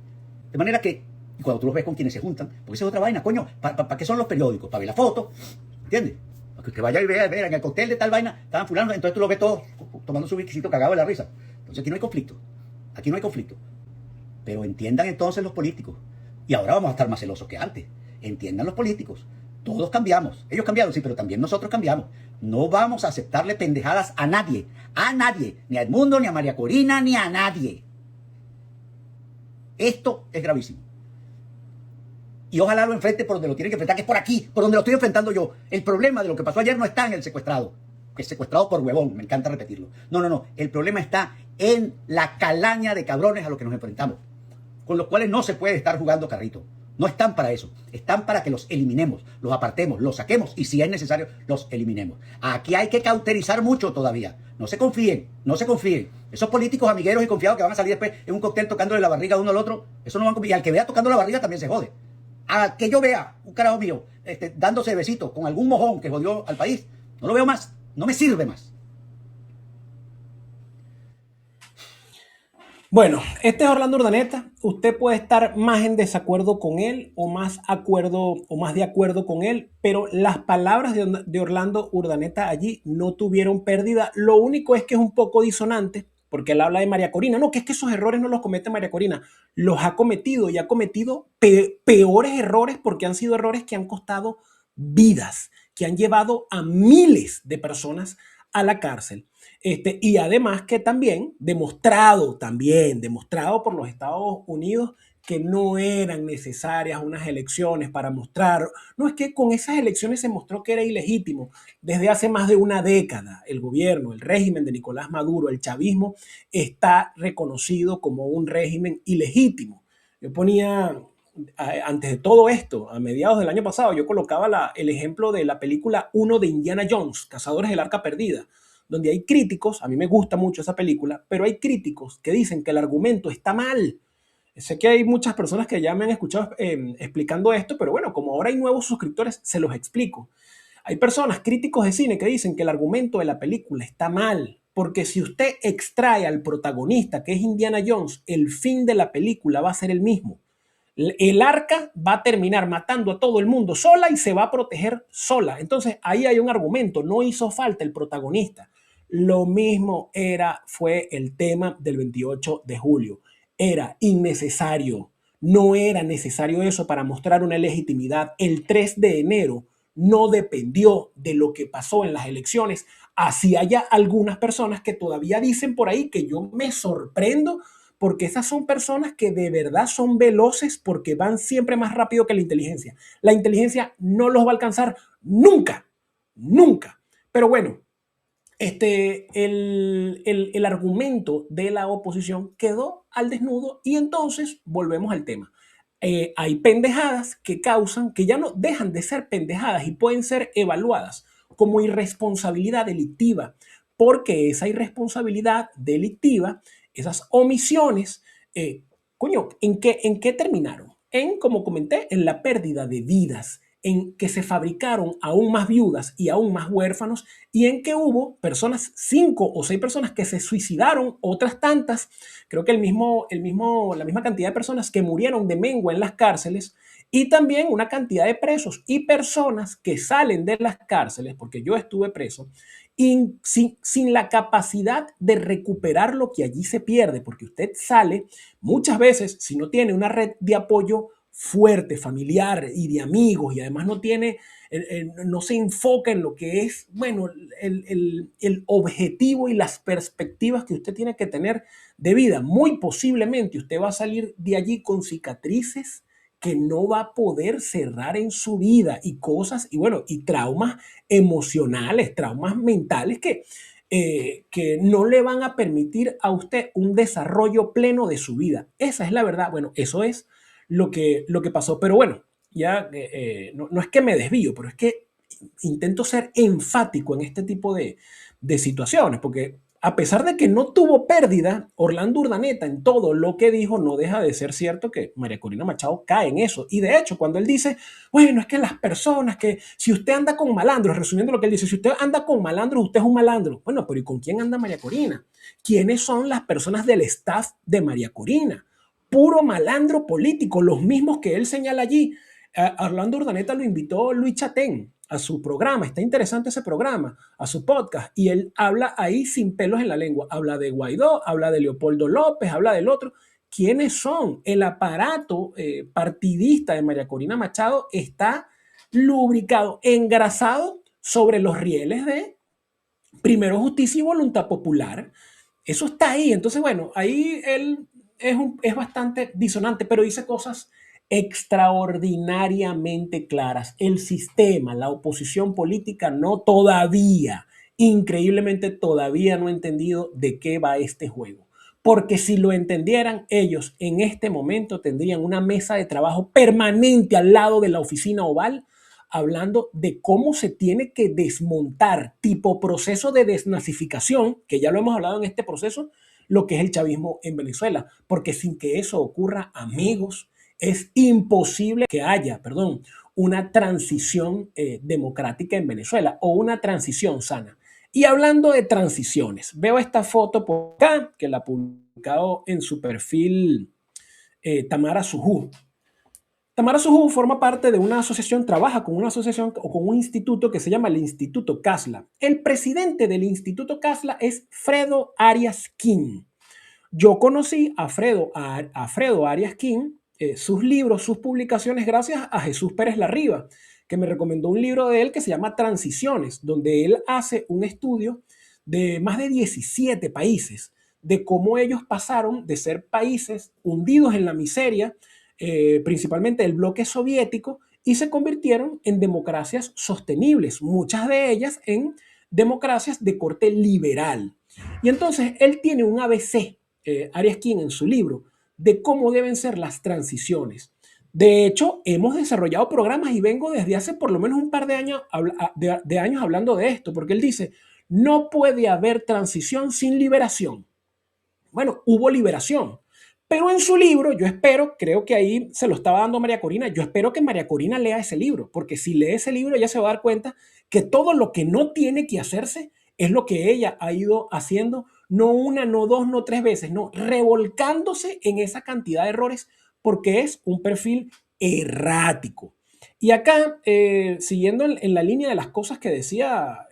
De manera que, cuando tú los ves con quienes se juntan, porque esa es otra vaina, coño, ¿para qué son los periódicos? Para ver la foto, ¿entiendes? Para que usted vaya y vea, en el cóctel de tal vaina, estaban fulano, entonces tú lo ves todos tomando su whisky cagado de la risa. Entonces aquí no hay conflicto, Pero entiendan entonces los políticos, y ahora vamos a estar más celosos que antes, entiendan los políticos. Todos cambiamos. Ellos cambiaron, sí, pero también nosotros cambiamos. No vamos a aceptarle pendejadas a nadie. Ni a Edmundo, ni a María Corina, ni a nadie. Esto es gravísimo. Y ojalá lo enfrente por donde lo tienen que enfrentar, que es por aquí, por donde lo estoy enfrentando yo. El problema de lo que pasó ayer no está en el secuestrado, que es secuestrado por huevón, me encanta repetirlo. No. El problema está en la calaña de cabrones a los que nos enfrentamos, con los cuales no se puede estar jugando carrito. No están para eso, están para que los eliminemos, los apartemos, los saquemos y si es necesario los eliminemos. Aquí hay que cauterizar mucho todavía. No se confíen, no se confíen. Esos políticos amigueros y confiados que van a salir después en un cóctel tocándole la barriga uno al otro, eso no van a confiar. Y al que vea tocando la barriga también se jode. A que yo vea un carajo mío dándose besitos con algún mojón que jodió al país, no lo veo más, no me sirve más. Bueno, este es Orlando Urdaneta. Usted puede estar más en desacuerdo con él o más de acuerdo con él, pero las palabras de Orlando Urdaneta allí no tuvieron pérdida. Lo único es que es un poco disonante porque él habla de María Corina. No, que es que esos errores no los comete María Corina. Los ha cometido y ha cometido peores errores porque han sido errores que han costado vidas, que han llevado a miles de personas a la cárcel. Y además que también demostrado por los Estados Unidos que no eran necesarias unas elecciones para mostrar, no es que con esas elecciones se mostró que era ilegítimo. Desde hace más de una década el gobierno, el régimen de Nicolás Maduro, el chavismo, está reconocido como un régimen ilegítimo. Yo ponía, antes de todo esto, a mediados del año pasado, yo colocaba el ejemplo de la película 1 de Indiana Jones, Cazadores del Arca Perdida, donde hay críticos, a mí me gusta mucho esa película, pero hay críticos que dicen que el argumento está mal. Sé que hay muchas personas que ya me han escuchado explicando esto, pero bueno, como ahora hay nuevos suscriptores, se los explico. Hay personas, críticos de cine, que dicen que el argumento de la película está mal, porque si usted extrae al protagonista, que es Indiana Jones, el fin de la película va a ser el mismo. El arca va a terminar matando a todo el mundo sola y se va a proteger sola. Entonces ahí hay un argumento, no hizo falta el protagonista. Lo mismo fue el tema del 28 de julio. Era innecesario. No era necesario eso para mostrar una legitimidad. El 3 de enero no dependió de lo que pasó en las elecciones. Así haya algunas personas que todavía dicen por ahí que yo me sorprendo porque esas son personas que de verdad son veloces porque van siempre más rápido que la inteligencia. La inteligencia no los va a alcanzar nunca, nunca. Pero bueno, el argumento de la oposición quedó al desnudo y entonces volvemos al tema. Hay pendejadas que ya no dejan de ser pendejadas y pueden ser evaluadas como irresponsabilidad delictiva, porque esa irresponsabilidad delictiva, esas omisiones, ¿en qué terminaron? Como comenté, en la pérdida de vidas, en que se fabricaron aún más viudas y aún más huérfanos, y en que hubo 5 o 6 personas que se suicidaron, otras tantas, creo que la misma cantidad de personas que murieron de mengua en las cárceles, y también una cantidad de presos y personas que salen de las cárceles, porque yo estuve preso, y sin la capacidad de recuperar lo que allí se pierde, porque usted sale muchas veces, si no tiene una red de apoyo fuerte, familiar y de amigos, y además no se enfoca en lo que es, bueno, el objetivo y las perspectivas que usted tiene que tener de vida. Muy posiblemente usted va a salir de allí con cicatrices que no va a poder cerrar en su vida y cosas, y traumas emocionales, traumas mentales que no le van a permitir a usted un desarrollo pleno de su vida. Esa es la verdad. Bueno, eso es lo que pasó. Pero bueno, ya no es que me desvío, pero es que intento ser enfático en este tipo de situaciones, porque a pesar de que no tuvo pérdida, Orlando Urdaneta en todo lo que dijo no deja de ser cierto que María Corina Machado cae en eso. Y de hecho, cuando él dice, bueno, es que las personas que si usted anda con malandros, resumiendo lo que él dice, si usted anda con malandros, usted es un malandro. Bueno, pero ¿y con quién anda María Corina? ¿Quiénes son las personas del staff de María Corina? Puro malandro político, los mismos que él señala allí. A Orlando Urdaneta lo invitó Luis Chatén a su programa, está interesante ese programa, a su podcast, y él habla ahí sin pelos en la lengua, habla de Guaidó, habla de Leopoldo López, habla del otro. ¿Quiénes son? El aparato partidista de María Corina Machado está lubricado, engrasado sobre los rieles de Primero Justicia y Voluntad Popular. Eso está ahí. Entonces, bueno, ahí él es bastante disonante, pero dice cosas extraordinariamente claras. El sistema, la oposición política increíblemente todavía no ha entendido de qué va este juego. Porque si lo entendieran, ellos en este momento tendrían una mesa de trabajo permanente al lado de la oficina oval, hablando de cómo se tiene que desmontar, tipo proceso de desnazificación, que ya lo hemos hablado en este proceso, lo que es el chavismo en Venezuela, porque sin que eso ocurra, amigos, es imposible que haya, una transición democrática en Venezuela o una transición sana. Y hablando de transiciones, veo esta foto por acá, que la ha publicado en su perfil Tamara Sujú. Tamara Sujú forma parte de una asociación, trabaja con una asociación o con un instituto que se llama el Instituto Casla. El presidente del Instituto Casla es Fredo Arias King. Yo conocí a Fredo Arias King, sus libros, sus publicaciones, gracias a Jesús Pérez Larriba, que me recomendó un libro de él que se llama Transiciones, donde él hace un estudio de más de 17 países, de cómo ellos pasaron de ser países hundidos en la miseria, principalmente el bloque soviético, y se convirtieron en democracias sostenibles, muchas de ellas en democracias de corte liberal. Y entonces él tiene un ABC, Arias King, en su libro, de cómo deben ser las transiciones. De hecho, hemos desarrollado programas y vengo desde hace por lo menos un par de años hablando de esto, porque él dice, no puede haber transición sin liberación. Bueno, hubo liberación, pero en su libro, yo espero, creo que ahí se lo estaba dando María Corina, yo espero que María Corina lea ese libro, porque si lee ese libro ella se va a dar cuenta que todo lo que no tiene que hacerse es lo que ella ha ido haciendo, no una, no dos, no tres veces, no, revolcándose en esa cantidad de errores, porque es un perfil errático. Y acá, siguiendo en la línea de las cosas que decía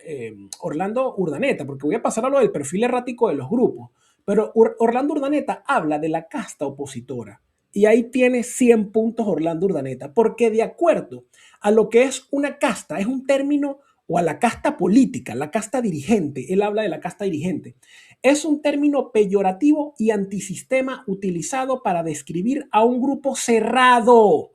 Orlando Urdaneta, porque voy a pasar a lo del perfil errático de los grupos, pero Orlando Urdaneta habla de la casta opositora. Y ahí tiene 100 puntos Orlando Urdaneta, porque de acuerdo a lo que es una casta, es un término, o a la casta política, la casta dirigente, él habla de la casta dirigente, es un término peyorativo y antisistema utilizado para describir a un grupo cerrado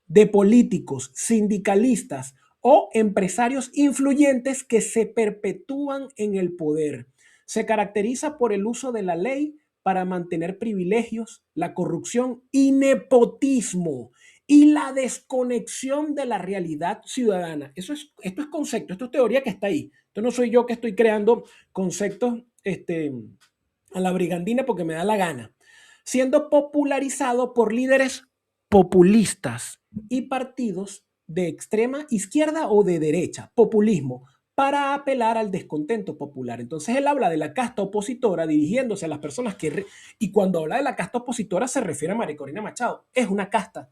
de políticos, sindicalistas o empresarios influyentes que se perpetúan en el poder. Se caracteriza por el uso de la ley para mantener privilegios, la corrupción y nepotismo y la desconexión de la realidad ciudadana. Esto es concepto, esto es teoría que está ahí. Esto no soy yo que estoy creando conceptos a la brigandina porque me da la gana. Siendo popularizado por líderes populistas y partidos de extrema izquierda o de derecha, populismo, para apelar al descontento popular. Entonces él habla de la casta opositora dirigiéndose a las personas que... Y cuando habla de la casta opositora se refiere a María Corina Machado. Es una casta.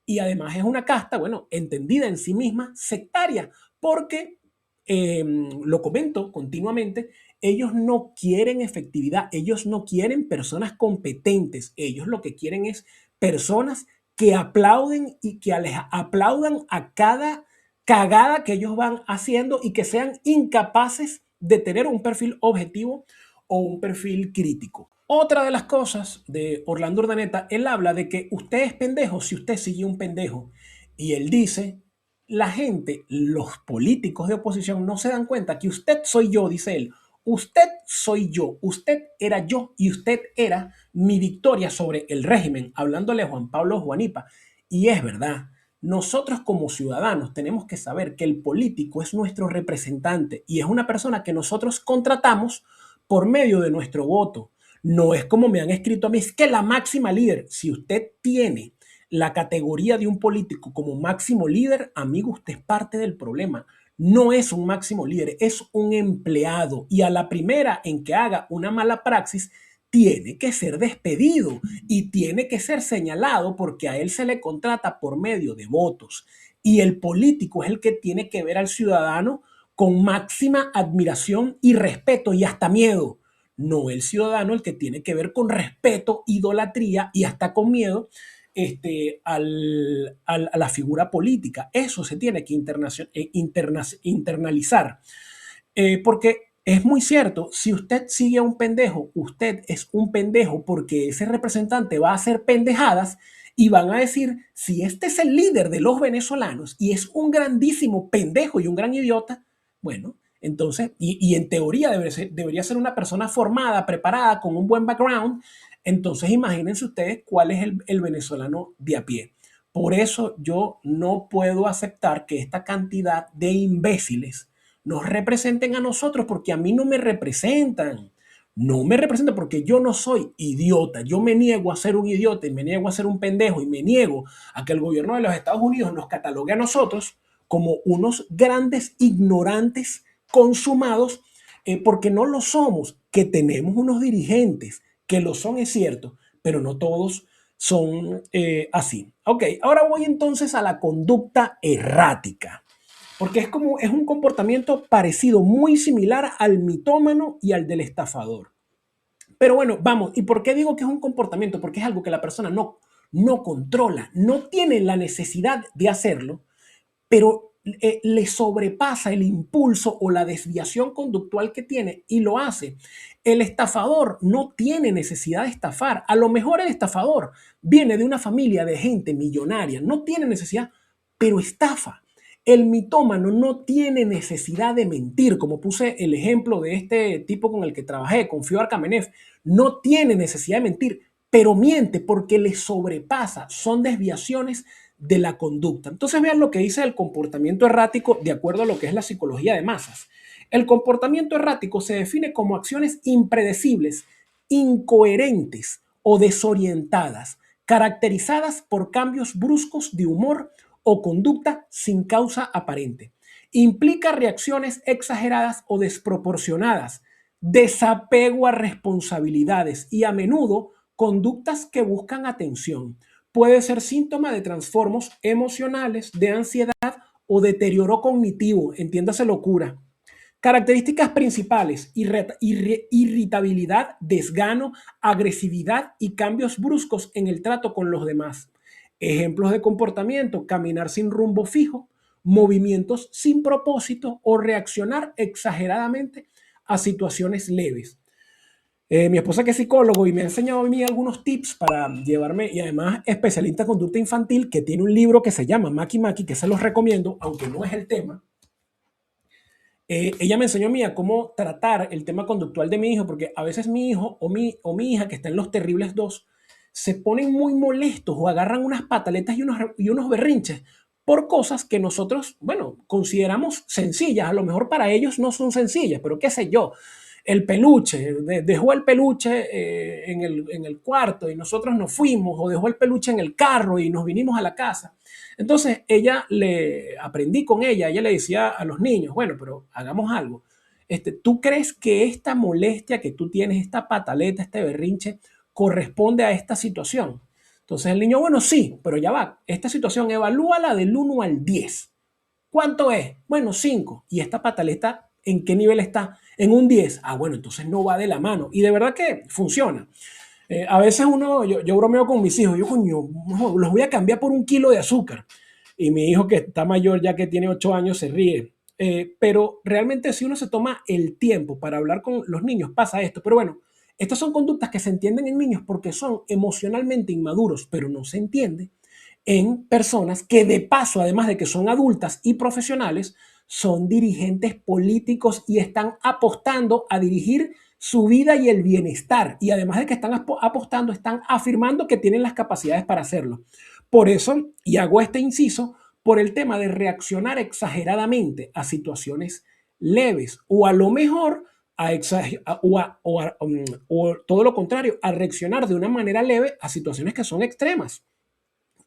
Y además es una casta, bueno, entendida en sí misma, sectaria, porque, lo comento continuamente, ellos no quieren efectividad, ellos no quieren personas competentes, ellos lo que quieren es personas que aplauden y que les aplaudan a cada cagada que ellos van haciendo y que sean incapaces de tener un perfil objetivo o un perfil crítico. Otra de las cosas de Orlando Urdaneta, él habla de que usted es pendejo si usted sigue un pendejo. Y él dice, la gente, los políticos de oposición no se dan cuenta que usted soy yo, dice él. Usted soy yo, usted era yo y usted era mi victoria sobre el régimen, hablándole a Juan Pablo Juanipa. Y es verdad, nosotros como ciudadanos tenemos que saber que el político es nuestro representante y es una persona que nosotros contratamos por medio de nuestro voto. No es como me han escrito a mí, es que la máxima líder, si usted tiene la categoría de un político como máximo líder, amigo, usted es parte del problema. No es un máximo líder, es un empleado y a la primera en que haga una mala praxis, tiene que ser despedido y tiene que ser señalado porque a él se le contrata por medio de votos. Y el político es el que tiene que ver al ciudadano con máxima admiración y respeto y hasta miedo. No el ciudadano el que tiene que ver con respeto, idolatría y hasta con miedo a la figura política. Eso se tiene que internalizar. Porque es muy cierto, si usted sigue a un pendejo, usted es un pendejo porque ese representante va a hacer pendejadas y van a decir, si este es el líder de los venezolanos y es un grandísimo pendejo y un gran idiota, bueno, entonces, y en teoría debería ser una persona formada, preparada, con un buen background, entonces imagínense ustedes cuál es el venezolano de a pie. Por eso yo no puedo aceptar que esta cantidad de imbéciles nos representen a nosotros, porque a mí no me representan. No me representan porque yo no soy idiota. Yo me niego a ser un idiota y me niego a ser un pendejo y me niego a que el gobierno de los Estados Unidos nos catalogue a nosotros como unos grandes ignorantes consumados, porque no lo somos. Que tenemos unos dirigentes que lo son, es cierto, pero no todos son así. Ok, ahora voy entonces a la conducta errática, porque es un comportamiento parecido, muy similar al mitómano y al del estafador. Pero bueno, vamos, ¿y por qué digo que es un comportamiento? Porque es algo que la persona no controla, no tiene la necesidad de hacerlo, pero le sobrepasa el impulso o la desviación conductual que tiene y lo hace. El estafador no tiene necesidad de estafar. A lo mejor el estafador viene de una familia de gente millonaria, no tiene necesidad, pero estafa. El mitómano no tiene necesidad de mentir, como puse el ejemplo de este tipo con el que trabajé, con Fior Kamenev. No tiene necesidad de mentir, pero miente porque le sobrepasa. Son desviaciones de la conducta. Entonces vean lo que dice el comportamiento errático de acuerdo a lo que es la psicología de masas. El comportamiento errático se define como acciones impredecibles, incoherentes o desorientadas, caracterizadas por cambios bruscos de humor o conducta sin causa aparente. Implica reacciones exageradas o desproporcionadas, desapego a responsabilidades y a menudo conductas que buscan atención. Puede ser síntoma de trastornos emocionales, de ansiedad o deterioro cognitivo, entiéndase locura. Características principales: irritabilidad, desgano, agresividad y cambios bruscos en el trato con los demás. Ejemplos de comportamiento: caminar sin rumbo fijo, movimientos sin propósito o reaccionar exageradamente a situaciones leves. Mi esposa, que es psicólogo y me ha enseñado a mí algunos tips para llevarme, y además especialista en conducta infantil, que tiene un libro que se llama Maki Maki, que se los recomiendo, aunque no es el tema. Ella me enseñó a mí a cómo tratar el tema conductual de mi hijo, porque a veces mi hijo o mi hija, que está en Los Terribles 2, se ponen muy molestos o agarran unas pataletas y unos berrinches por cosas que nosotros, bueno, consideramos sencillas. A lo mejor para ellos no son sencillas, pero qué sé yo. El peluche, dejó el peluche en el cuarto y nosotros nos fuimos, o dejó el peluche en el carro y nos vinimos a la casa. Entonces aprendí con ella le decía a los niños, bueno, pero hagamos algo. ¿Tú crees que esta molestia que tú tienes, esta pataleta, este berrinche, corresponde a esta situación? Entonces el niño, bueno, sí, pero ya va, esta situación evalúala del 1 al 10. ¿Cuánto es? Bueno, 5. ¿Y esta pataleta en qué nivel está? En un 10. Ah, bueno, entonces no va de la mano. Y de verdad que funciona. A veces yo bromeo con mis hijos, yo, coño, los voy a cambiar por 1 kilo de azúcar. Y mi hijo, que está mayor, ya que tiene 8 años, se ríe. Pero realmente, si uno se toma el tiempo para hablar con los niños, pasa esto. Pero bueno, estas son conductas que se entienden en niños porque son emocionalmente inmaduros, pero no se entiende en personas que, de paso, además de que son adultas y profesionales, son dirigentes políticos y están apostando a dirigir su vida y el bienestar. Y además de que están apostando, están afirmando que tienen las capacidades para hacerlo. Por eso, y hago este inciso, por el tema de reaccionar exageradamente a situaciones leves, o a lo mejor o todo lo contrario, a reaccionar de una manera leve a situaciones que son extremas.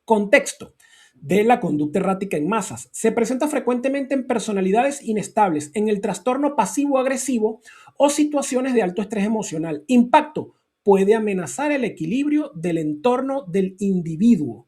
Contexto de la conducta errática en masas. Se presenta frecuentemente en personalidades inestables, en el trastorno pasivo-agresivo o situaciones de alto estrés emocional. Impacto: puede amenazar el equilibrio del entorno del individuo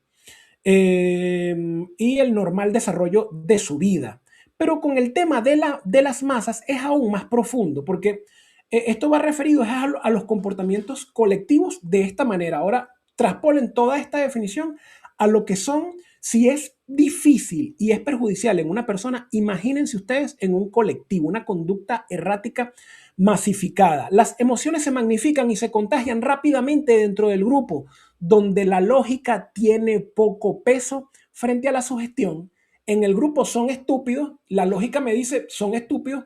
y el normal desarrollo de su vida. Pero con el tema de las masas es aún más profundo, porque esto va referido a los comportamientos colectivos de esta manera. Ahora, traspolen toda esta definición a lo que son. Si es difícil y es perjudicial en una persona, imagínense ustedes en un colectivo, una conducta errática masificada. Las emociones se magnifican y se contagian rápidamente dentro del grupo, donde la lógica tiene poco peso frente a la sugestión. En el grupo son estúpidos, la lógica me dice son estúpidos,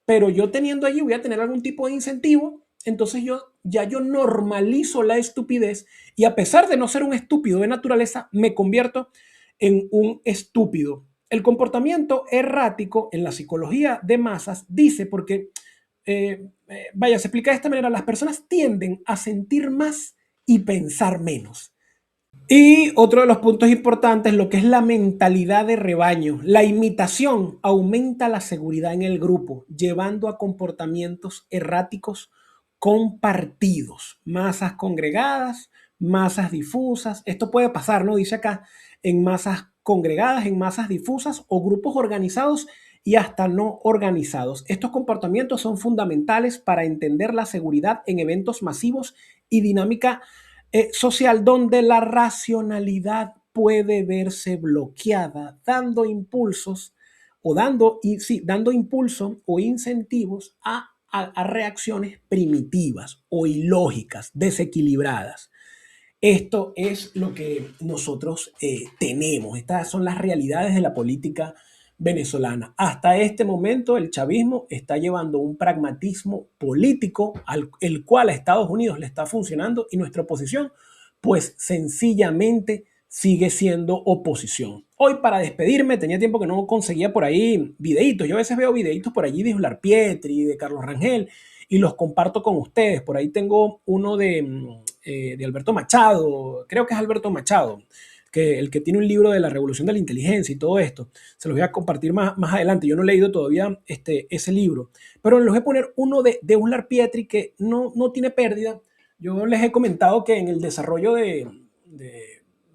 pero yo teniendo allí voy a tener algún tipo de incentivo. Entonces yo normalizo la estupidez, y a pesar de no ser un estúpido de naturaleza, me convierto en un estúpido. El comportamiento errático en la psicología de masas dice porque, vaya, se explica de esta manera, las personas tienden a sentir más y pensar menos. Y otro de los puntos importantes, lo que es la mentalidad de rebaño. La imitación aumenta la seguridad en el grupo, llevando a comportamientos erráticos compartidos, masas congregadas, masas difusas. Esto puede pasar, ¿no? Dice acá, en masas congregadas, en masas difusas o grupos organizados y hasta no organizados. Estos comportamientos son fundamentales para entender la seguridad en eventos masivos y dinámica social donde la racionalidad puede verse bloqueada, dando impulsos o dando impulso o incentivos a reacciones primitivas o ilógicas, desequilibradas. Esto es lo que nosotros tenemos. Estas son las realidades de la política venezolana. Hasta este momento el chavismo está llevando un pragmatismo político el cual a Estados Unidos le está funcionando y nuestra oposición pues sencillamente sigue siendo oposición. Hoy para despedirme, tenía tiempo que no conseguía por ahí videitos. Yo a veces veo videitos por allí de Uslar Pietri, de Carlos Rangel y los comparto con ustedes. Por ahí tengo uno de Alberto Machado, creo que es Alberto Machado, el que tiene un libro de la revolución de la inteligencia y todo esto. Se los voy a compartir más adelante. Yo no he leído todavía ese libro, pero les voy a poner uno de Uslar Pietri que no tiene pérdida. Yo les he comentado que en el desarrollo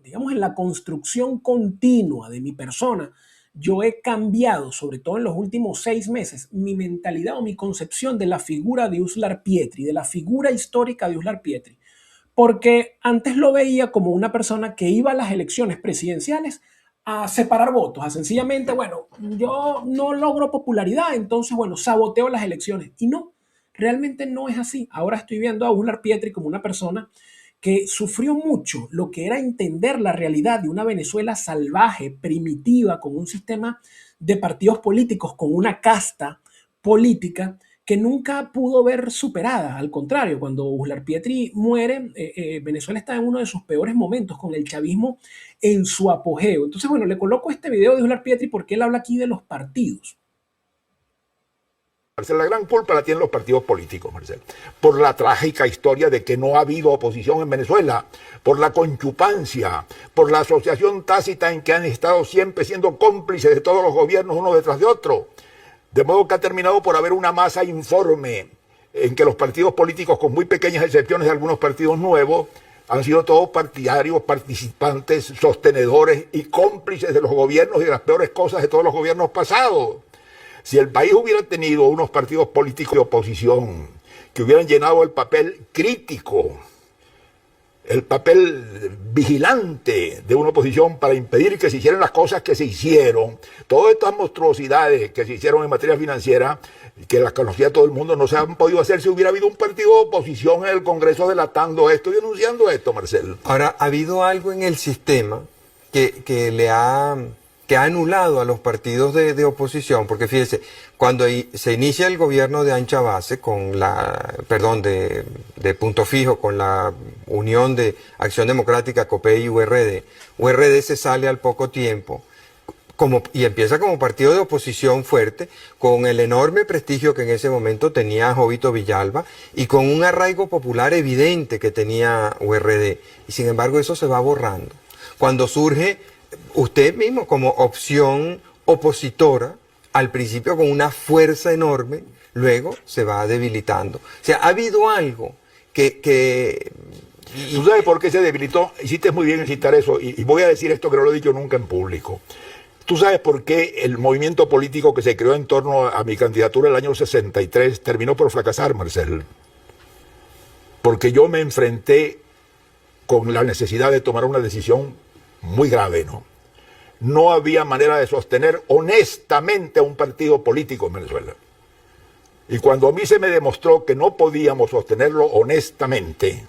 digamos, en la construcción continua de mi persona, yo he cambiado, sobre todo en los últimos 6 meses, mi mentalidad o mi concepción de la figura de Uslar Pietri, de la figura histórica de Uslar Pietri. Porque antes lo veía como una persona que iba a las elecciones presidenciales a separar votos, a sencillamente, bueno, yo no logro popularidad, entonces, bueno, saboteo las elecciones. Y no, realmente no es así. Ahora estoy viendo a Uslar Pietri como una persona que sufrió mucho lo que era entender la realidad de una Venezuela salvaje, primitiva, con un sistema de partidos políticos, con una casta política que nunca pudo ver superada. Al contrario, cuando Uslar Pietri muere, Venezuela está en uno de sus peores momentos, con el chavismo en su apogeo. Entonces, bueno, le coloco este video de Uslar Pietri porque él habla aquí de los partidos. Marcel, la gran culpa la tienen los partidos políticos, Marcel, por la trágica historia de que no ha habido oposición en Venezuela, por la conchupancia, por la asociación tácita en que han estado siempre siendo cómplices de todos los gobiernos uno detrás de otro. De modo que ha terminado por haber una masa informe en que los partidos políticos, con muy pequeñas excepciones de algunos partidos nuevos, han sido todos partidarios, participantes, sostenedores y cómplices de los gobiernos y de las peores cosas de todos los gobiernos pasados. Si el país hubiera tenido unos partidos políticos de oposición que hubieran llenado el papel crítico, el papel vigilante de una oposición para impedir que se hicieran las cosas que se hicieron, todas estas monstruosidades que se hicieron en materia financiera, que las conocía todo el mundo, no se han podido hacer si hubiera habido un partido de oposición en el Congreso delatando esto y denunciando esto, Marcel. Ahora, ha habido algo en el sistema que ha anulado a los partidos de oposición, porque fíjese, cuando se inicia el gobierno de ancha base, de punto fijo, con la unión de Acción Democrática, COPEI y URD se sale al poco tiempo, y empieza como partido de oposición fuerte, con el enorme prestigio que en ese momento tenía Jovito Villalba, y con un arraigo popular evidente que tenía URD, y sin embargo eso se va borrando. Cuando surge usted mismo como opción opositora, al principio con una fuerza enorme, luego se va debilitando. O sea, ha habido algo que ¿Tú sabes por qué se debilitó? Hiciste muy bien en citar eso, y voy a decir esto que no lo he dicho nunca en público. ¿Tú sabes por qué el movimiento político que se creó en torno a mi candidatura en el año 63 terminó por fracasar, Marcel? Porque yo me enfrenté con la necesidad de tomar una decisión muy grave, ¿no? No había manera de sostener honestamente a un partido político en Venezuela. Y cuando a mí se me demostró que no podíamos sostenerlo honestamente,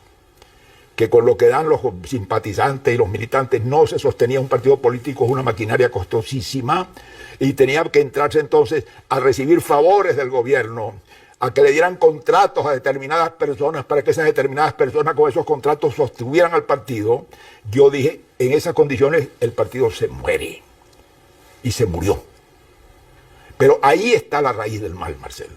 que con lo que dan los simpatizantes y los militantes no se sostenía un partido político, es una maquinaria costosísima, y tenía que entrarse entonces a recibir favores del gobierno, a que le dieran contratos a determinadas personas para que esas determinadas personas con esos contratos sostuvieran al partido, yo dije, en esas condiciones el partido se muere. Y se murió. Pero ahí está la raíz del mal, Marcelo.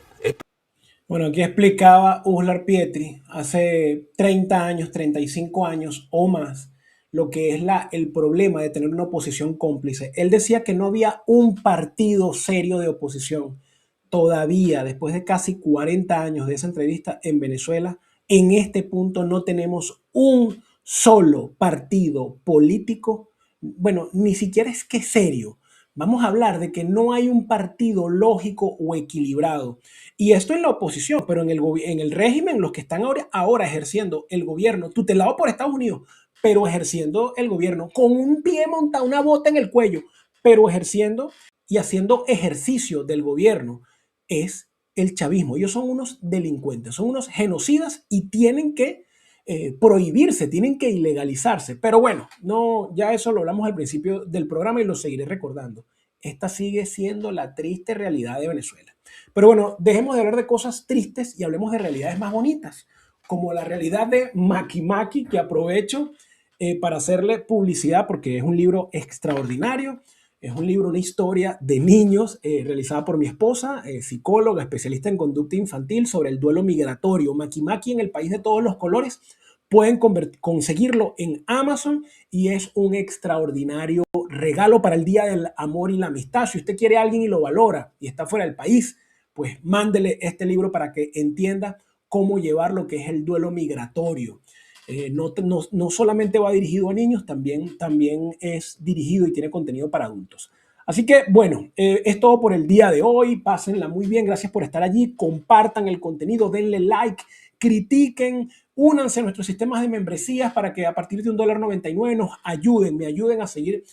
Bueno, aquí explicaba Uslar Pietri hace 30 años, 35 años o más, lo que es el problema de tener una oposición cómplice. Él decía que no había un partido serio de oposición. Todavía, después de casi 40 años de esa entrevista en Venezuela, en este punto no tenemos un solo partido político, bueno, ni siquiera es que serio. Vamos a hablar de que no hay un partido lógico o equilibrado. Y esto en la oposición, pero en el régimen, los que están ahora ejerciendo el gobierno, tutelado por Estados Unidos, pero ejerciendo el gobierno con un pie montado, una bota en el cuello, pero ejerciendo y haciendo ejercicio del gobierno, es el chavismo. Ellos son unos delincuentes, son unos genocidas y tienen que prohibirse, tienen que ilegalizarse. Pero bueno, no, ya eso lo hablamos al principio del programa y lo seguiré recordando. Esta sigue siendo la triste realidad de Venezuela. Pero bueno, dejemos de hablar de cosas tristes y hablemos de realidades más bonitas, como la realidad de Maki Maki, que aprovecho para hacerle publicidad porque es un libro extraordinario. Es un libro, una historia de niños realizada por mi esposa, psicóloga, especialista en conducta infantil, sobre el duelo migratorio. Maki Maki en el país de todos los colores. Pueden conseguirlo en Amazon y es un extraordinario regalo para el Día del Amor y la Amistad. Si usted quiere a alguien y lo valora y está fuera del país, pues mándele este libro para que entienda cómo llevar lo que es el duelo migratorio. No solamente va dirigido a niños, también es dirigido y tiene contenido para adultos. Así que, bueno, es todo por el día de hoy. Pásenla muy bien. Gracias por estar allí. Compartan el contenido, denle like, critiquen, únanse a nuestros sistemas de membresías para que a partir de $1.99 nos ayuden, me ayuden a seguir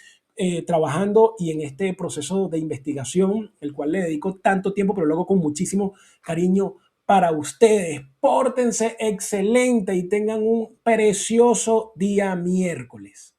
trabajando y en este proceso de investigación, el cual le dedico tanto tiempo, pero luego con muchísimo cariño para ustedes. Pórtense excelente y tengan un precioso día miércoles.